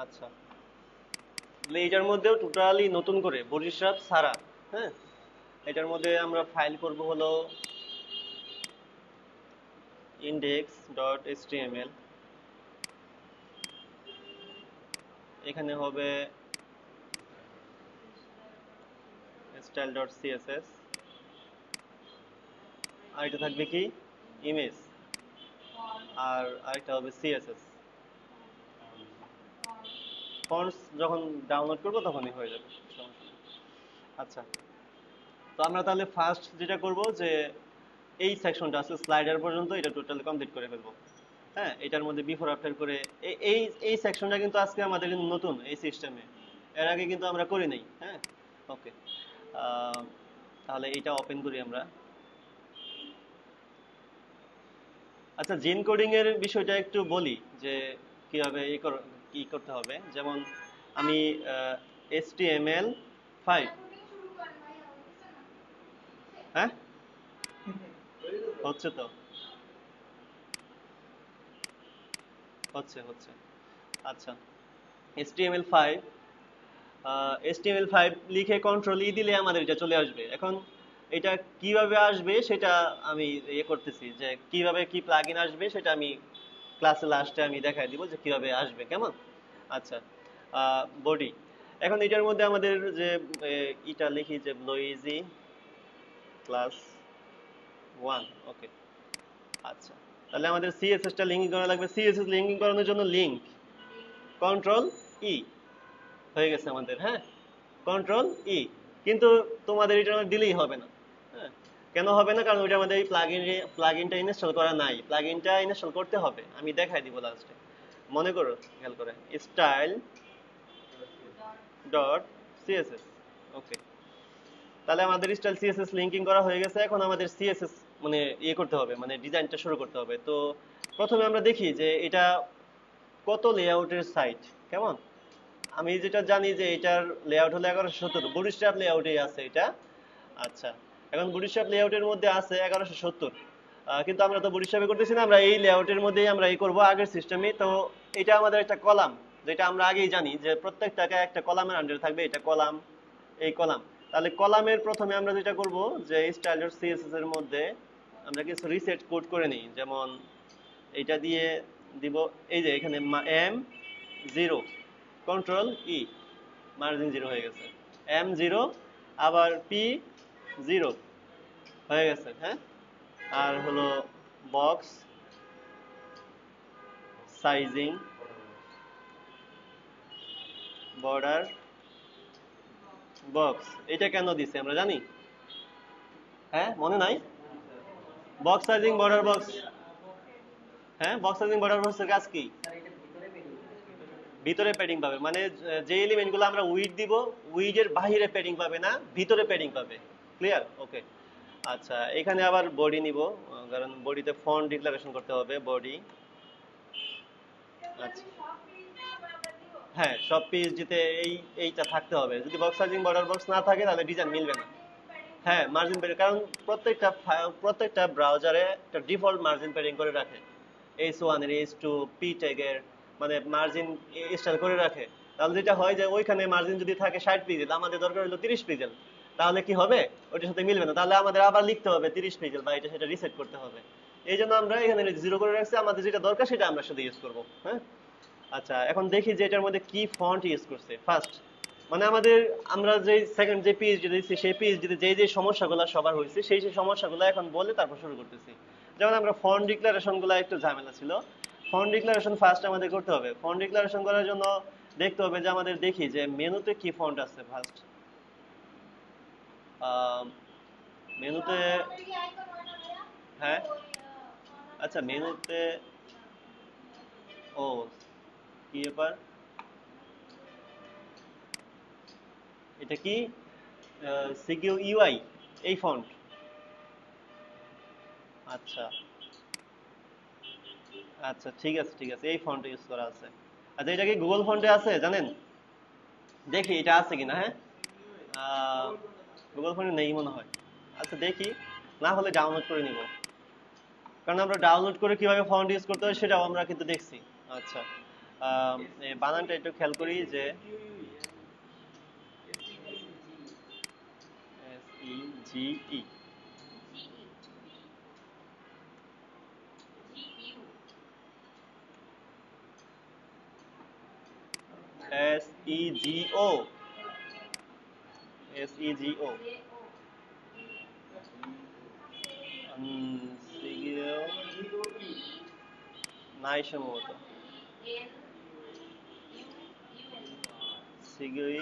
আচ্ছা, তাহলে এটার মধ্যেও টোটালি নতুন করে বরিশাল সারা, হ্যাঁ, এটার মধ্যে আমরা ফাইল করব হলো index.html, এখানে হবে style.css, আর এটা থাকবে কি ইমেজ, আর আরেকটা হবে সিএসএস। ফন্টস যখন ডাউনলোড করব তখনই হয়ে যাবে, সমস্যা নেই। আচ্ছা, তো আমরা তাহলে ফার্স্ট যেটা করব যে এই সেকশনটা আছে স্লাইডার পর্যন্ত এটা টোটালি কমপ্লিট করে ফেলবো। হ্যাঁ, এটার মধ্যে বিফোর আফটার করে এই এই সেকশনটা কিন্তু আজকে আমাদের কিন্তু নতুন এই সিস্টেমে, এর আগে কিন্তু আমরা করি নাই। হ্যাঁ, ওকে, তাহলে এটা ওপেন করি আমরা। আচ্ছা, জেন কোডিং এর বিষয়টা একটু বলি যে কিভাবে কি করতে হবে। যেমন আমি HTML5, হ্যাঁ হচ্ছে তো, হচ্ছে হচ্ছে। আচ্ছা, HTML5 HTML5 লিখে কন্ট্রোল ই দিলে আমাদের এটা চলে আসবে। এখন এটা কিভাবে আসবে সেটা আমি ইয়ে করতেছি, যে কিভাবে কি প্লাগইন আসবে সেটা আমি ক্লাসে লাস্টে আমি দেখাই দিব যে কিভাবে আসবে, কেমন। আচ্ছা, বডি, এখন এটার মধ্যে আমাদের যে এটা লিখি যে ব্লোইজি ক্লাস 1, ওকে। আচ্ছা, তাহলে আমাদের সিএসএস টা লিঙ্কিং করা লাগবে। সিএসএস লিঙ্কিং করানোর জন্য লিংক কন্ট্রোল ই হয়ে গেছে আমাদের, হ্যাঁ, কন্ট্রোল ই। কিন্তু তোমাদের এটা দিলেই হবে না। হ্যাঁ, কেন হবে না? কারণ ওইটা আমাদের এই প্লাগইনটা ইনস্টল করা নাই। প্লাগইনটা ইনস্টল করতে হবে, আমি দেখাই দিব লাস্টে। মনে করো, খেয়াল করে স্টাইল ডট সিএসএস, ওকে। তাহলে আমাদের স্টাইল সিএসএস লিঙ্কিং করা হয়ে গেছে। এখন আমাদের সিএসএস মানে ইয়ে করতে হবে, মানে ডিজাইনটা শুরু করতে হবে। তো প্রথমে আমরা দেখি যে এটা কত লেআউটের সাইট, কেমন। আমি যেটা জানি যে এটার লেআউট হলো 1170, বুটস্ট্র্যাপ লেআউটেই আছে এটা। আচ্ছা, এখন বুটস্ট্র্যাপ লেআউটের মধ্যে আছে 1170, কিন্তু আমরা তো বুটস্ট্র্যাপে করতেছি না, আমরা এই লেআউটের মধ্যেই আমরা এই করব আগের সিস্টেমে। তো এটা আমাদের একটা কলাম, যেটা আমরা আগেই জানি যে প্রত্যেকটাকে একটা কলামের আন্ডারে থাকবে, এটা কলাম, এই কলাম। তাহলে কলামের প্রথমে আমরা যেটা করব যে style.css এর মধ্যে আমরা কিছু রিসেট কোড করে নিই। যেমন এটা দিয়ে দিব, এই যে এখানে M0 কন্ট্রোল ই, মার্জিন 0 হয়ে গেছে। M0 আবার P0 হয়ে গেছে, হ্যাঁ। আর হলো বক্স সাইজিং বর্ডার বক্স, এটা কেন দিছে আমরা জানি? হ্যাঁ, মনে নাই? বক্স সাইজিং বর্ডার বক্স, হ্যাঁ, বক্স সাইজিং বর্ডার বক্সের কাজ কি? ভিতরে প্যাডিং পাবে, মানে যে এলিমেন্টগুলো আমরা উইড দিব, উইডের বাহিরে প্যাডিং পাবে না, ভিতরে প্যাডিং পাবে। ক্লিয়ার, ওকে। আচ্ছা, এখানে আবার বডি নিব, কারণ বডিতে ফন্ট ডিক্লারেশন করতে হবে, বডি। আচ্ছা, হ্যাঁ, সব পিএইচডিতে এইটা থাকতে হবে। যদি বক্স সাইজিং বর্ডার বক্স না থাকে তাহলে ডিজাইন মিলবে না। হ্যাঁ, মার্জিন প্যাডিং, কারণ প্রত্যেকটা ব্রাউজারে একটা ডিফল্ট মার্জিন প্যাডিং করে রাখে। H1 এর, H2 পি ট্যাগের, মানে মার্জিন স্টাইল করে রাখে। তাহলে যেটা হয় যে ওইখানে মার্জিন যদি থাকে 60 পিক্সেল, আমাদের দরকার হলো 30 পিক্সেল, তাহলে কি হবে? ওইটার সাথে মিলবে না, তাহলে আমাদের আবার লিখতে হবে 30 পিক্সেল বা এটা সেটা রিসেট করতে হবে। এই জন্য আমরা এখানে 0 করে রাখছি, আমাদের যেটা দরকার সেটা আমরা শুধু ইউজ করবো, হ্যাঁ। আচ্ছা, এখন দেখি যে এটার মধ্যে কি ফন্ট ইউজ করছে ফার্স্ট। মানে আমরা যে সেকেন্ড যে পিএইচডি দিচ্ছি সেই পিএইচডিতে যে সমস্যাগুলো সবার হয়েছে সেই সমস্যাগুলো এখন বলে তারপর শুরু করতেছি। যেমন আমরা ফন্ট ডিক্লারেশন গুলো একটু ঝামেলা ছিল। ফন্ট ডিক্লারেশন ফার্স্ট আমাদের করতে হবে। ফন্ট ডিক্লারেশন করার জন্য দেখতে হবে যে আমাদের দেখি যে মেনুতে কি ফন্ট আছে ফার্স্ট। মেনুতে, হ্যাঁ, আচ্ছা মেনুতে, ও কি ব্যাপার, এটা কি সিকিউ ইউআই, এই ফন্ট। আচ্ছা আচ্ছা, ঠিক আছে ঠিক আছে, এই ফন্ট ইউজ করা আছে। আচ্ছা, এটা কি গুগল ফন্টে আছে জানেন? দেখি এটা আছে কিনা, হ্যাঁ। গুগল ফন্টে নেই মনে হয়। আচ্ছা দেখি, না হলে ডাউনলোড করে নিব, কারণ আমরা ডাউনলোড করে কিভাবে ফন্ট ইউজ করতে হয় সেটাও আমরা কিন্তু দেখছি। আচ্ছা, এই বানানটা একটু খেয়াল করি যে SEGE SEGO SEGO নাই সম্ভবত সিগুই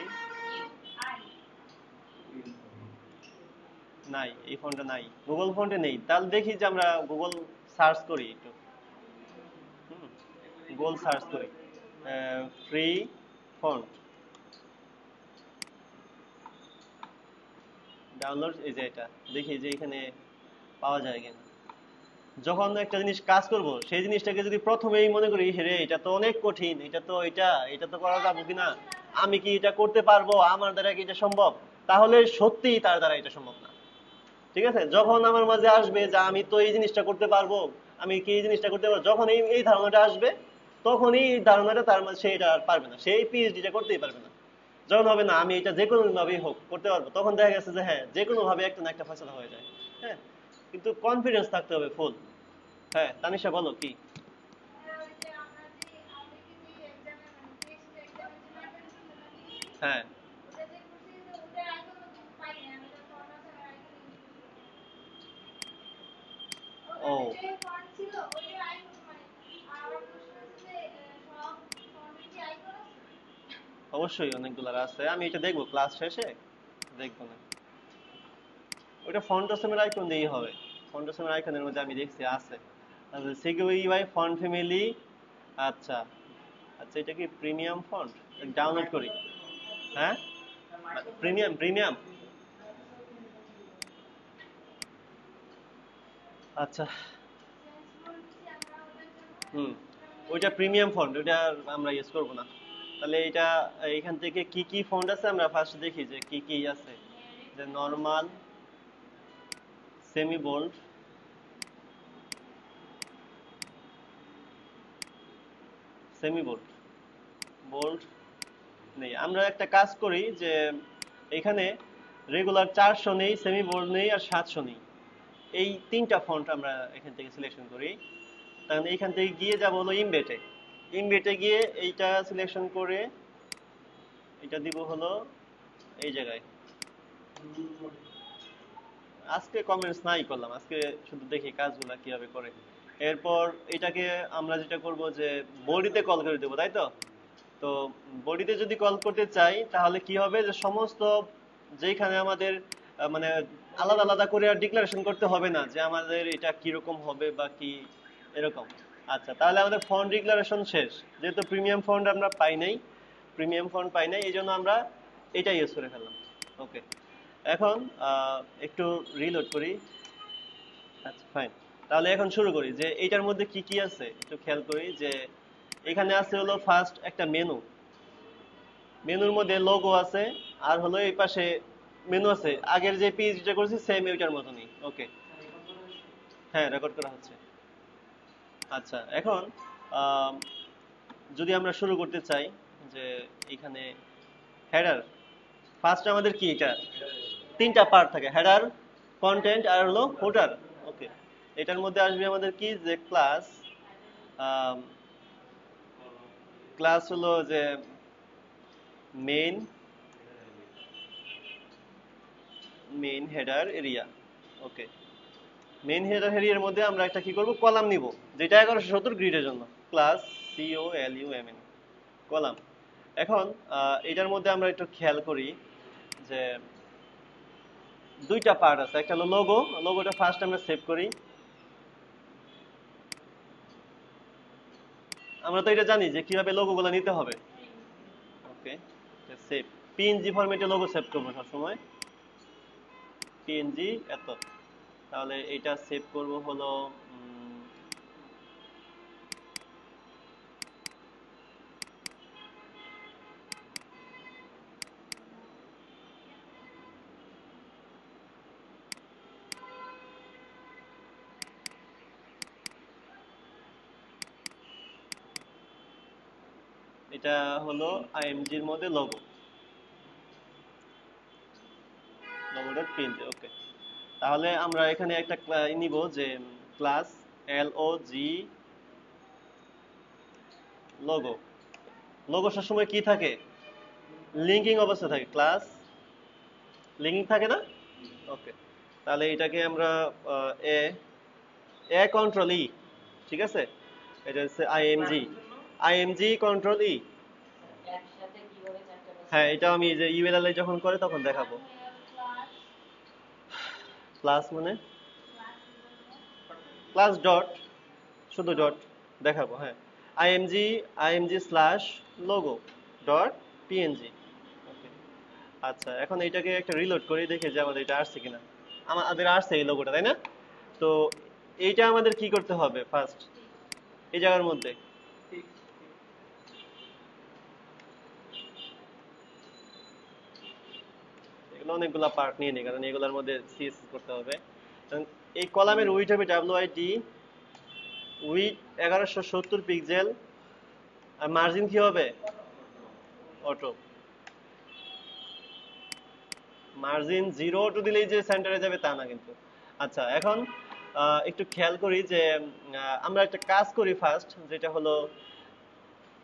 নাই, এই ফন্টটা নাই, গুগল ফন্টে নেই। তাহলে দেখি যে আমরা গুগল সার্চ করি একটু, গুগল সার্চ করি ফ্রি ফন্ট ডাউনলোড, এই যে এটা দেখি যে এখানে পাওয়া যায় কিনা। যখন একটা জিনিস কাজ করব সেই জিনিসটাকে যদি প্রথমেই মনে করি হেরে এটা তো অনেক কঠিন, এটা তো করা যাবে কিনা, আমি কি এটা করতে পারবো, আমার দ্বারা কি এটা সম্ভব, তাহলে সত্যিই তার দ্বারা এটা সম্ভব না। ঠিক আছে, যখন আমার মাঝে আসবে যে আমি তো এই জিনিসটা করতে পারবো, আমি কি এই জিনিসটা করতে পারবো, যখন এই এই ধারণাটা আসবে তখনই এই ধারণাটা তার মাঝে, সে এটা আর পারবে না, সেই পিএইচডিটা করতেই পারবে না। যখন হবে না আমি এটা যে কোনো ভাবেই হোক করতে পারবো, তখন দেখা গেছে যে হ্যাঁ যে কোনো ভাবে একটা না একটা ফয়সালা হয়ে যায়। হ্যাঁ, কিন্তু কনফিডেন্স থাকতে হবে ফুল। হ্যাঁ তানিশা বলো কি। হ্যাঁ ও অবশ্যই অনেকগুলো আছে, আমি এটা দেখবো ক্লাস শেষে, দেখবো না। ওইটা ফন্টাসমের আইকন দিয়েই হবে, ফন্টাসমের আইকনের মধ্যে আমি দেখছি আছে। আচ্ছা সিকিউই ফন্ট ফ্যামিলি, আচ্ছা আচ্ছা এটা কি প্রিমিয়াম ফন্ট, ডাউনলোড করি। হ্যাঁ প্রিমিয়াম প্রিমিয়াম, আচ্ছা হুম, ওইটা প্রিমিয়াম ফন্ট, ওইটা আমরা ইউজ করবো না। তাহলে এটা এখান থেকে কি কি ফন্ট আছে আমরা ফার্স্ট দেখি যে কি কি আছে। যে normal, semi bold, semi bold, bold নেই। আমরা একটা কাজ করি যে এখানে রেগুলার 400 নেই, সেমি বোল্ড নেই, আর 700 নেই, এই তিনটা ফন্ট আমরা এখান থেকে সিলেকশন করি। তাহলে এখান থেকে গিয়ে যাব হলো ইমবেটে, ইমবেটে গিয়ে এইটা সিলেকশন করে এটা দিব হলো এই জায়গায়। আজকে কমেন্টস নাই করলাম, আজকে শুধু দেখি কাজগুলা কিভাবে করে। এরপর এটাকে আমরা যেটা করব যে বডিতে কল করে দেবো, তাই তো। তো বডিতে যদি কল করতে চাই তাহলে কি হবে যে সমস্ত যেখানে আমাদের মানে আলাদা আলাদা করে আর ডিক্লারেশন করতে হবে না যে আমাদের এটা কিরকম হবে বা কি এরকম। আচ্ছা তাহলে আমাদের ফন্ট ডিক্লারেশন শেষ, যেহেতু প্রিমিয়াম ফন্ট আমরা পাই নাই, প্রিমিয়াম ফন্ট পাই নাই, এই জন্য আমরা এটা ইউজ করে ফেললাম। ওকে, এখন একটু রিলোড করি। আচ্ছা ফাইন, তাহলে এখন শুরু করি যে এইটার মধ্যে কি কি আছে একটু খেয়াল করি। যে এখানে আছে হলো ফার্স্ট একটা মেনু, মেনুর মধ্যে লোগো আছে, আর হলো এই পাশে মেনু আছে, আগের যে পেজ যেটা করেছি সেম ওইটার মতনই। ওকে, হ্যাঁ রেকর্ড করা হচ্ছে। আচ্ছা এখন আম, যদি আমরা শুরু করতে চাই যে এখানে হেডার, ফার্স্ট আমাদের কি এটা তিনটা পার্ট থাকে, হেডার, কন্টেন্ট আর হলো ফুটার। ওকে, এটার মধ্যে আসবে আমাদের কি যে ক্লাস, ক্লাস হলো যে মেইন, মেইন হেডার এরিয়া। ওকে, মেইন হেডার এরিয়ার মধ্যে আমরা একটা কি করব কলাম নিব, যেটা 1170 গ্রিডের জন্য, ক্লাস COLUMN কলাম। এখন এটার মধ্যে আমরা একটু খেয়াল করি যে দুইটা পার্ট আছে, একটা হলো লোগো, লোগোটা ফার্স্ট আমরা সেভ করি। আমরা তো এটা জানি যে কিভাবে লোগোগুলো নিতে হবে। ওকে, সেভ, পিএনজি ফরম্যাটে লোগো সেভ করবো সবসময়, পিএনজি এত। তাহলে এটা সেভ করব হলো এটা হলো আইএমজি এর মধ্যে লোগো ডট পিএনজি। ওকে, তাহলে আমরা এখানে একটা নিব যে ক্লাস LOG লোগো। লোগো সবসময় কি থাকে? লিঙ্কিং অবস্থা থাকে, ক্লাস লিঙ্কিং থাকে না? ওকে, তাহলে এটাকে আমরা এ এ কন্ট্রোল ই, ঠিক আছে, এটা হচ্ছে আইএমজি কন্ট্রোল ই। হ্যাঁ, এটা আমি যে ইউএলএল যখন করে তখন দেখাবো। ক্লাস মানে ক্লাস ডট, শুধু ডট দেখাবো। হ্যাঁ, IMG slash logo dot PNG. Okay, আচ্ছা, এখন এইটাকে একটা রিলোড করে দেখে যে আমাদের এটা আসছে কিনা। আমাদের আসছে এই লোগোটা, তাই না? তো এইটা আমাদের কি করতে হবে ফার্স্ট? এই জায়গার মধ্যে এগুলো অনেকগুলো পার্ট নিয়ে নিই, কারণ এগুলোর মধ্যে সিএসএস করতে হবে। এই কলামের উইডথ হবে WID, উইডথ 1170 পিক্সেল, আর মার্জিন কি হবে? অটো। মার্জিন 0 অটো দিলেই যে সেন্টারে যাবে তা না কিন্তু। আচ্ছা, এখন একটু খেয়াল করি যে আমরা একটা কাজ করি ফার্স্ট, যেটা হলো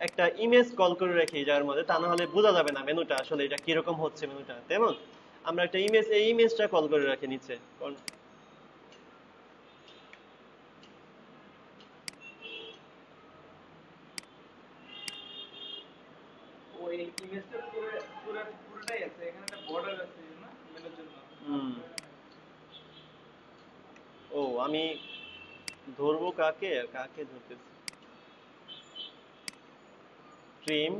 একটা ইমেজ কল করে রাখি যার মধ্যে, তা না হলে বোঝা যাবে না মেনুটা আসলে এটা কিরকম হচ্ছে মেনুটা। তেমন আমরা একটা এই ইমেজটা কল করে রাখি নিচে। ওই ইমেজটা পুরোটাই আছে, এখানে একটা বর্ডার আছে না মেনুর জন্য। ও, আমি ধরবো কাকে আর কাকে ধরতেছি? ট্রিম,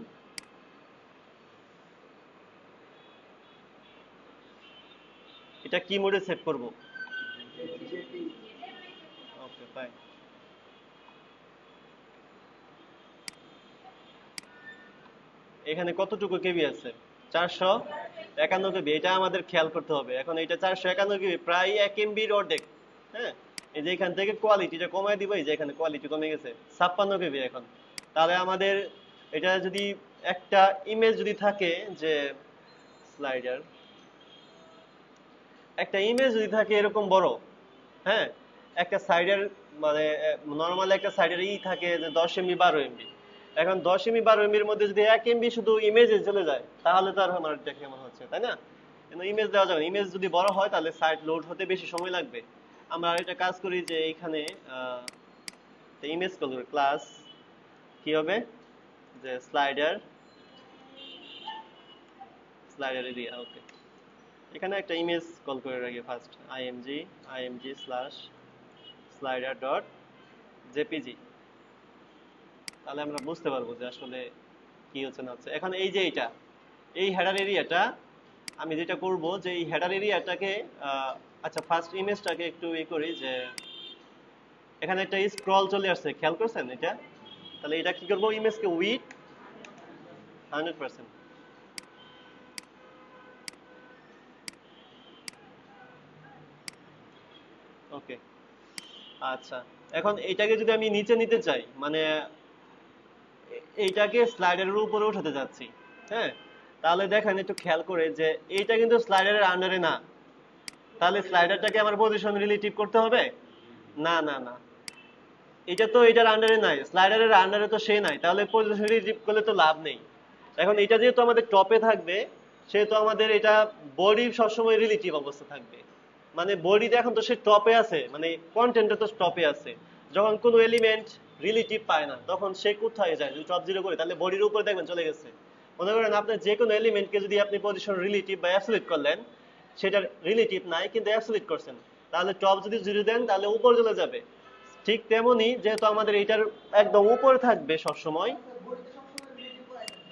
এটা কি মোডে সেট করব? ওকে, ফাইন। এখানে কতটুকু কেবি আছে? 451 কেবি। এটা আমাদের খেয়াল করতে হবে। এখন এটা 451 কেবি, প্রায় 1 এমবির অর্ধেক। হ্যাঁ, এই যে এখান থেকে কোয়ালিটিটা কমায় দিব, এই যে এখানে কোয়ালিটি কমে গেছে 56 কেবি এখন। তাহলে আমাদের এটা যদি একটা ইমেজ যদি থাকে যে স্লাইডার, একটা ইমেজ যদি থাকে এরকম বড়, হ্যাঁ, একটা সাইডের মানে নর্মাল একটা সাইডের থাকে যে 10 এমবি 12 এমবি। এখন 10 এমবি 12 এমবির মধ্যে যদি 1 এমবি শুধু ইমেজে চলে যায়, তাহলে তো আর আমার এটা কেমন হচ্ছে, তাই না? কিন্তু ইমেজ দেওয়া যাবে। ইমেজ যদি বড় হয় তাহলে সাইট লোড হতে বেশি সময় লাগবে। আমরা একটা কাজ করি যে এইখানে ইমেজ কলর ক্লাস কি হবে যে স্লাইডার এরিয়া। ওকে, এখানে একটা ইমেজ কল করে রাখি first, IMG slash slider dot JPG. তাহলে আমরা বুঝতে পারবো যে আসলে কি হচ্ছে না হচ্ছে। এখন এই যে এই হেডার এরিয়াটা আমি যেটা করব যে এই হেডার এরিয়াটাকে আচ্ছা, ফার্স্ট ইমেজটাকে একটু করি যে এখানে একটা স্ক্রল চলে আসছে, খেয়াল করছেন এটা? তাহলে এটা কি করব? ইমেজকে উইথ 100%। ওকে, আচ্ছা, এখন এইটাকে যদি আমি নিচে নিতে চাই, মানে এইটাকে স্লাইডারের উপরে উঠাতে যাচ্ছি, হ্যাঁ, তাহলে দেখেন একটু খেয়াল করে যে এইটা কিন্তু স্লাইডারের আন্ডারে না। তাহলে স্লাইডারটাকে আমার পজিশন রিলেটিভ করতে হবে? না না না, এটা তো এটার আন্ডারে নাই, স্লাইডারের আন্ডারে তো সে নাই, তাহলে পজিশন রিলেটিভ করলে তো লাভ নেই। এখন এটা যেহেতু আমাদের টপে থাকবে, সেহেতু আমাদের এটা বডি সবসময় রিলেটিভ অবস্থা থাকবে। মানে বডিতে এখন তো সে টপে আছে, মানে কন্টেন্টটা তো টপে আছে। যখন কোনো এলিমেন্ট রিলেটিভ পায় না, তখন সে কোথায় যায়? যদি টপ জিরো করে, তাহলে বডির উপরে দেখবেন চলে গেছে। মনে করেন আপনার যে কোনো এলিমেন্টকে যদি আপনি পজিশন রিলেটিভ বা অ্যাবসলিউট করলেন, সেটার রিলেটিভ নাই কিন্তু অ্যাবসলিউট করছেন, তাহলে টপ যদি জিরো দেন তাহলে উপরে চলে যাবে। ঠিক তেমনি যেহেতু আমাদের এটার একদম উপরে থাকবে সব সময়।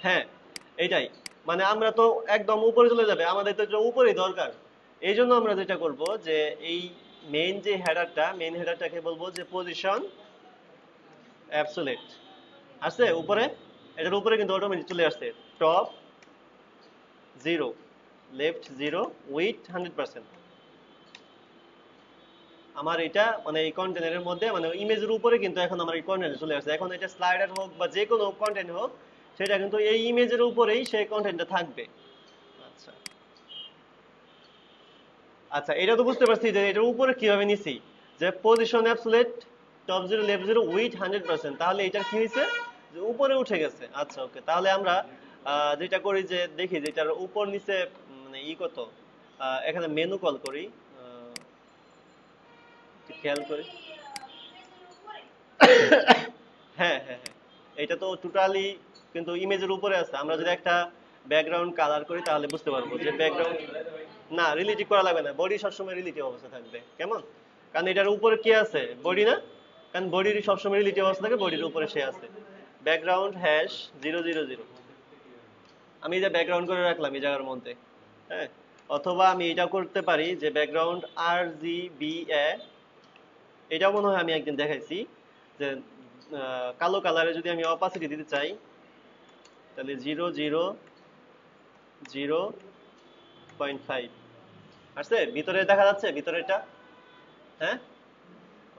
হ্যাঁ, এটাই, মানে আমরা তো একদম উপরে চলে যাবে, আমাদের তো এটা উপরেই দরকার। এই জন্য আমরা যেটা করব যে এই মেইন হেডারটাকে বলবো যে পজিশন অ্যাবসোলিউট। আসছে উপরে, এটার উপরে কিন্তু অটোমেটিক চলে আসছে টপ 0, লেফট 0, উইথ 100%। আমার এটা মানে এই কন্টেনারের মধ্যে মানে ইমেজের উপরে কিন্তু এখন আমার এই কন্টেন্ট চলে আসছে। এখন এটা স্লাইডার হোক বা যে কোনো কন্টেন্ট হোক, সেটা কিন্তু এই ইমেজের উপরেই সেই কন্টেন্টটা থাকবে। আচ্ছা আচ্ছা, এটা তো বুঝতে পারছি যে এটার উপরে কিভাবে নিছি, যে position absolute top 0 left 0 with 100%, তাহলে এটা কি হয়েছে যে উপরে উঠে গেছে। আচ্ছা ওকে, তাহলে আমরা যেটা করি যে দেখি যে এটার উপর নিচে মানে কত, এখানে মেনু কল করি, খেয়াল করি। হ্যাঁ হ্যাঁ হ্যাঁ, এটা তো টোটালি কিন্তু ইমেজের উপরে আছে। আমরা যদি একটা ব্যাকগ্রাউন্ড কালার করি তাহলে বুঝতে পারবো যে ব্যাকগ্রাউন্ড না রিলেটিভ করা লাগবে না, বডি সবসময় রিলেটিভ অবস্থা থাকবে। কেমন? কারণ এটার উপরে কে আছে, বডি না, কারণ বডির সবসময় রিলেটিভ অবস্থা থাকে, বডির উপরে সে আছে। ব্যাকগ্রাউন্ড হ্যাশ 000, আমি এই যে ব্যাকগ্রাউন্ড করে রাখলাম এই জায়গার মধ্যে। হ্যাঁ, অথবা আমি এটা করতে পারি যে ব্যাকগ্রাউন্ড RGBA, এটাও মনে হয় আমি একদিন দেখাইছি যে কালো কালারে যদি আমি অপাসিটি দিতে চাই তাহলে 000.5 আসছে, ভিতরে দেখা যাচ্ছে ভিতরেটা। হ্যাঁ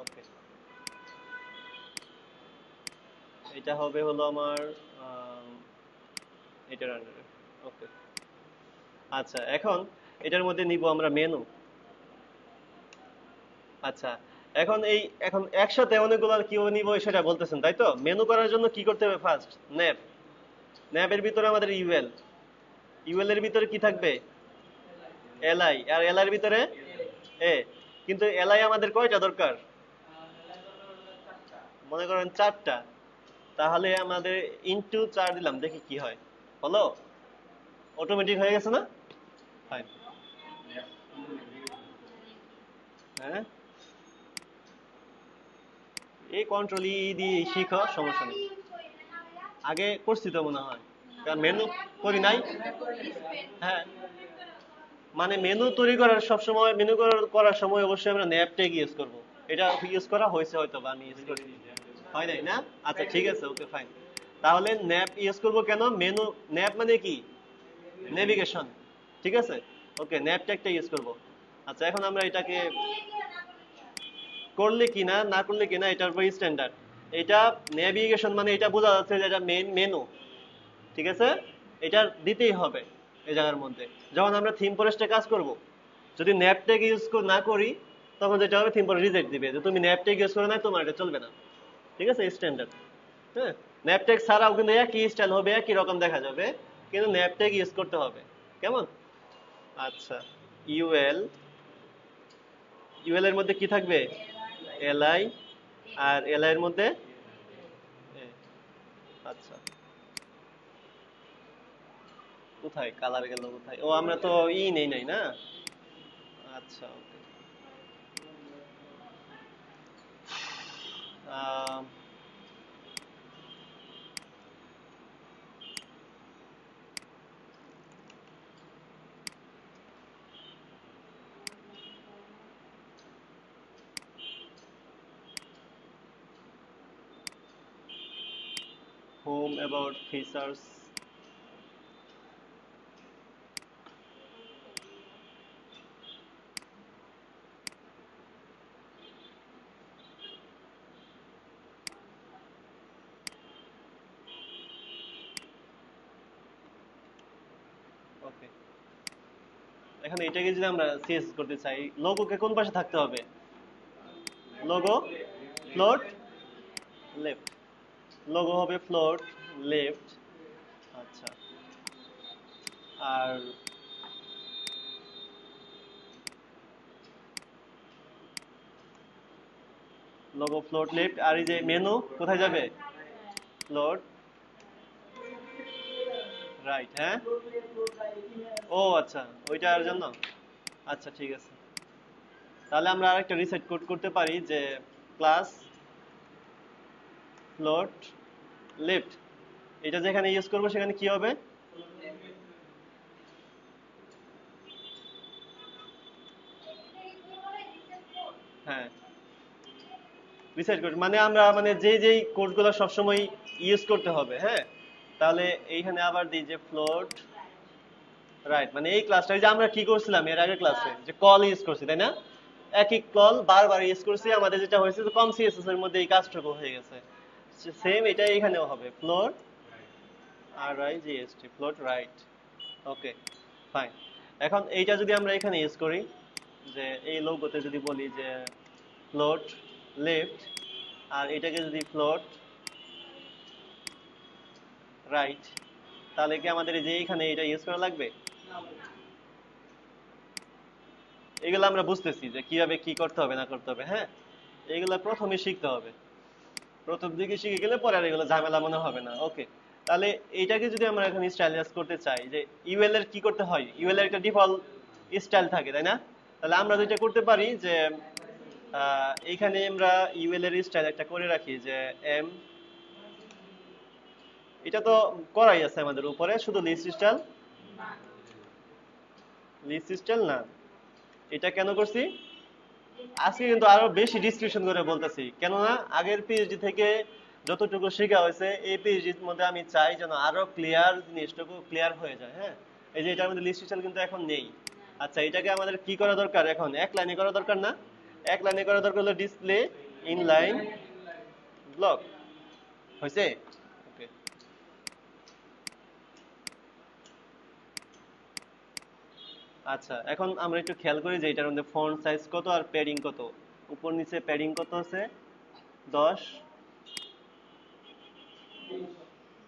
ওকে, এটা হবে হলো আমার এটার আন্ডারে। ওকে আচ্ছা, এখন এটার মধ্যে নিব আমরা মেনু। আচ্ছা, এখন একসাথে অনেকগুলো কিভাবে নিব সেটা বলতেছেন তাই তো। মেনু করার জন্য কি করতে হবে, ফার্স্ট ন্যাপ, ন্যাপের ভিতরে আমাদের ইউএল, ইউএল এর ভিতরে কি থাকবে, এলআই, আর এলআই এর ভিতরে এ। কিন্তু এলআই আমাদের কয়টা দরকার, মনে করেন 4টা, তাহলে আমাদের ইনটু 4 দিলাম, দেখি কি হয়। হলো, অটোমেটিক হয়ে গেছে না? ফাইন। হ্যাঁ, এই কন্ট্রোল দিয়ে শিখো, সমস্যা নেই। আগে করছি তো মনে হয়, কারণ মেনু করি নাই। হ্যাঁ, মানে মেনু তৈরি করার সবসময়, মেনু করার সময় অবশ্যই আমরা ন্যাপ ট্যাগ ইউজ করব। এটা ইউজ করা হয়েছে হয়তো, বা আমি ইউজ করি, হয় নাই না? আচ্ছা ঠিক আছে, ওকে ফাইন। তাহলে ন্যাপ ইউজ করব কেন, মেনু, ন্যাপ মানে কি, নেভিগেশন, ঠিক আছে। ওকে, ন্যাপ ট্যাগটা ইউজ করব। আচ্ছা, এখন আমরা এটাকে করলে কিনা না করলে কিনা এটার উপর স্ট্যান্ডার্ড। এটা নেভিগেশন মানে এটা বোঝা যাচ্ছে যে এটা মেন মেনু, ঠিক আছে, এটা দিতেই হবে এই জায়গার মধ্যে। যখন আমরা থিম ফরেস্টে কাজ করব, যদি ন্যাপ ট্যাগ ইউজ না করি, তখন যেটা হবে থিম ফরেস্ট রিজেক্ট দিবে যে তুমি ন্যাপ ট্যাগ ইউজ করো না, তোমার এটা চলবে না, ঠিক আছে, স্ট্যান্ডার্ড। হ্যাঁ, ন্যাপ ট্যাগ ছাড়াও কিন্তু একই স্টাইল হবে, একই রকম দেখা যাবে, কিন্তু ন্যাপ ট্যাগ ইউজ করতে হবে। কেমন? আচ্ছা, ইউএল, ইউএল এর মধ্যে কি থাকবে, এলআই, আর এলআই এর মধ্যে এ। আচ্ছা, কোথায় কালার গেল, কোথায়, ও আমরা তো নেই নাই না। আচ্ছা ওকে, হোম অ্যাবাউট ফিচার্স, ওকে। এখন এটাকে যদি আমরা সিএস করতে চাই, লোগোকে কোন পাশে থাকতে হবে, লোগো ফ্লোট লেফট, লোগো হবে ফ্লোট লেফট। আচ্ছা, আর লোগো ফ্লোট লেফট, আর এই যে মেনু কোথায় যাবে, ফ্লোট রাইট। হ্যাঁ, ও আচ্ছা, ওইটার জন্য। আচ্ছা ঠিক আছে, তাহলে আমরা আরেকটা রিসেট কোড করতে পারি যে ক্লাস ফ্লোট লেফট, এটা যেখানে ইউজ করবো সেখানে কি হবে, হ্যাঁ রিসেট কোড মানে আমরা মানে যেই কোডগুলো সবসময় ইউজ করতে হবে। হ্যাঁ, তাহলে এইখানে আবার দিই যে ফ্লোট রাইট, মানে এই ক্লাসটা যে আমরা কি করছিলাম এর আগের ক্লাসে যে কল ইউজ করছি তাই না, একই কল বারবার ইউজ করছি, আমাদের যেটা হয়েছে যে কম সিএসএস এর মধ্যে এই কাজটুকু হয়ে গেছে। সেম এটা এখানেও হবে, floor RIGST float right. Okay fine. এখন এইটা যদি আমরা এখানে ইউজ করি, যে এই লোগোতে যদি বলি যে ফ্লোট লেফট, আর এটাকে যদি ফ্লোট রাইট, তাহলে কি আমাদের এই যে এখানে এটা ইউজ করা লাগবে? এগুলো আমরা বুঝতেছি যে কিভাবে কি করতে হবে না করতে হবে। হ্যাঁ, এগুলো প্রথমে শিখতে হবে। প্রথম দিকে শিখে গেলে পরে আর এগুলো ঝামেলা মনে হবে না। ওকে, তাহলে এইটাকে যদি আমরা এখন স্টাইলাইজ করতে চাই, যে ইউএল এর কি করতে হয়? ইউএল এর একটা ডিফল্ট স্টাইল থাকে, তাই না? তাহলে আমরা যেটা করতে পারি যে এইখানে আমরা ইউএল এর স্টাইল একটা করে রাখি যে এম, এটা তো করাই আছে আমাদের উপরে, শুধু লিস্ট স্টাইল না। এটা কেন করছি? আজকে কিন্তু আরো বেশি ডিসক্রিপশন করে বলতেছি, কেননা আগের পিএইচডি থেকে যতটুকু শেখা হয়েছে এই পিএইচডির মধ্যে আমি চাই যেন আরো ক্লিয়ার জিনিসটুকু ক্লিয়ার হয়ে যায়। হ্যাঁ, এই যে এটার মধ্যে লিস্ট স্টাইল কিন্তু এখন নেই। আচ্ছা, এটাকে আমাদের কি করা দরকার? এখন এক লাইনে করা দরকার না, এক লাইনে করা দরকার হলো ডিসপ্লে ইনলাইন ব্লক। হয়েছে? ওকে, আচ্ছা এখন আমরা একটু খেয়াল করি যে এটার মধ্যে ফন্ট সাইজ কত আর প্যাডিং কত। উপর নিচে প্যাডিং কত আছে? 10,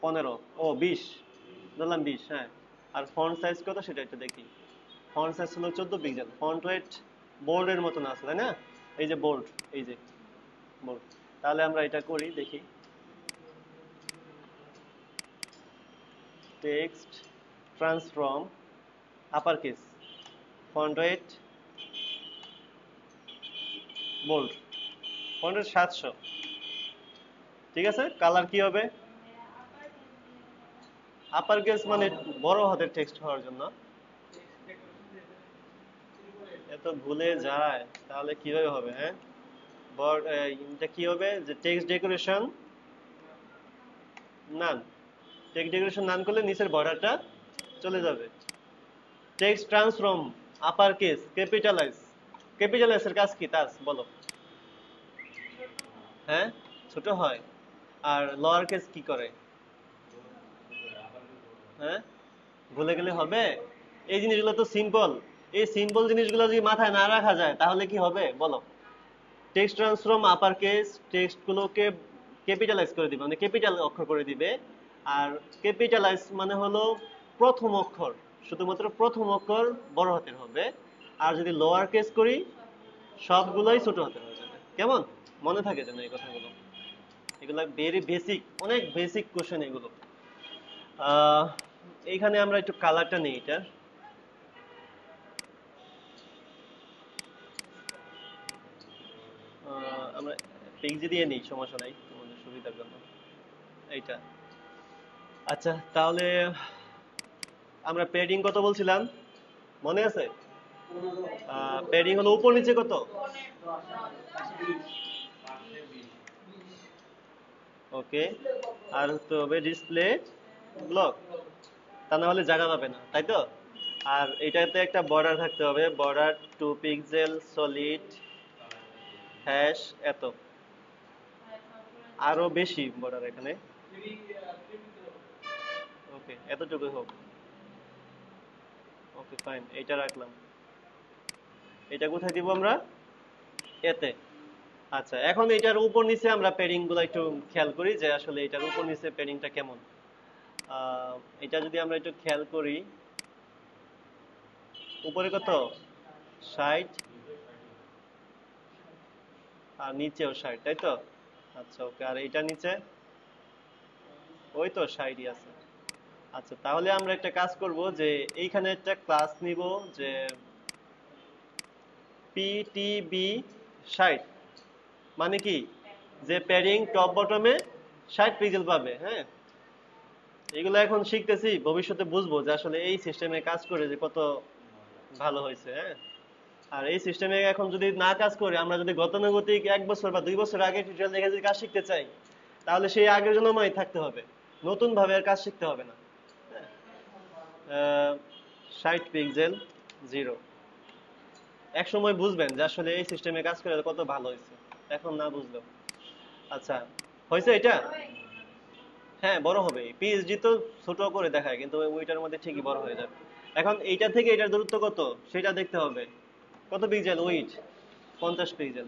15, ও 20, ধরলাম 20। হ্যাঁ, আর ফন্ট সাইজ কত সেটা একটু দেখি। ফন্ট সাইজ হলো 14 পিক্সেল। ফন্ট ওয়েট বোর্ডের মতন আছে, তাই না? এই যে বোর্ড, এই যে বোর্ড। তাহলে আমরা এটা করি, দেখি। Text transform upper case, font weight bold, font weight 700। ঠিক আছে, কালার কি হবে? আপার কেস মানে বড় হাতের টেক্সট হওয়ার জন্য। এত ভুলে যায় তাহলে কিভাবে হবে? হ্যাঁ, এটা কি হবে যে টেক্সট ডেকোরেশন নান, টেক্সট ডেকোরেশন নান করলে নিচের বর্ডারটা চলে যাবে। Text transform upper case capitalise, capitalise এর কাজ কি তাজ বলো? হ্যাঁ, ছোট হয়। আর লোয়ার কেস কি করে? হ্যাঁ, ভুলে গেলে হবে? এই জিনিসগুলো তো সিম্পল। এই সিম্পল জিনিসগুলো যদি মাথায় না রাখা যায় তাহলে কি হবে বলো? Text transform upper case text গুলোকে ক্যাপিটালাইজ করে দিবে, মানে ক্যাপিটাল অক্ষর করে দিবে। আর ক্যাপিটালাইজ মানে হলো প্রথম অক্ষর, শুধুমাত্র প্রথম অক্ষর বড় হাতের হবে। আর যদি লোয়ার কেস করি সবগুলোই ছোট হাতের হয়ে যাবে। কেমন মনে থাকে যেন এই কথাগুলো? এগুলো ভেরি বেসিক, অনেক বেসিক কোশ্চেন এগুলো। আহ এইখানে আমরা একটু কালারটা নেই এটার। আমরা পিক্সি দিয়ে নিই, সমস্যা নাই, তোমাদের সুবিধার জন্য এইটা। আচ্ছা, তাহলে আমরা প্যাডিং কত বলছিলাম মনে আছে? প্যাডিং হলো উপর নিচে কত? ওকে, আর হতে হবে ডিসপ্লে ব্লক, তা না হলে জায়গা পাবে না, তাই তো? আর এটাতে একটা বর্ডার থাকতে হবে, বর্ডার 2 পিক্সেল সলিড হ্যাশ এত, আরো বেশি বর্ডার এখানে। ওকে, এতটুকু হোক। ওকে ফাইন, এটা রাখলাম। এটা কোথায় দিব আমরা? এতে। আচ্ছা, এখন এটার উপর নিচে আমরা প্যাডিং গুলো একটু খেয়াল করি যে আসলে এটার উপর নিচে প্যাডিংটা কেমন। এটা যদি আমরা একটু খেয়াল করি, উপরে কত? 60, আর নিচেও 60, তাই তো? আচ্ছা ওকে, আর এইটা নিচে ওই তো 60ই আছে। আচ্ছা, তাহলে আমরা একটা কাজ করব যে এইখানে একটা ক্লাস নিব যে পিটিবি 60, মানে কি যে প্যাডিং টপ বটমে 60 পিক্সেল পাবে। হ্যাঁ, এগুলো এখন শিখতেছি, ভবিষ্যতে বুঝবো যে আসলে এই সিস্টেমে কাজ করে যে কত ভালো হয়েছে। হ্যাঁ, আর এই সিস্টেমে এখন যদি না কাজ করি, আমরা যদি গতানুগতিক 1 বছর বা 2 বছর আগে টিউটোরিয়াল দেখে যদি কাজ শিখতে চাই, তাহলে সেই আগের জন্যই থাকতে হবে, নতুন ভাবে আর কাজ শিখতে হবে না। 60 পিক্সেল 0, এক সময় বুঝবেন যে আসলে এই সিস্টেমে কাজ করে কত ভালো হয়েছে, এখন না বুঝলেও। আচ্ছা, হয়েছে এটা? হ্যাঁ বড় হবে, পিএইচডি তো ছোট করে দেখায় কিন্তু ওইটার মধ্যে ঠিকই বড় হয়ে যাবে। এখন এইটা থেকে এটার দূরত্ব কত সেটা দেখতে হবে। কত পিক্সেল উইডথ? 50 পিক্সেল।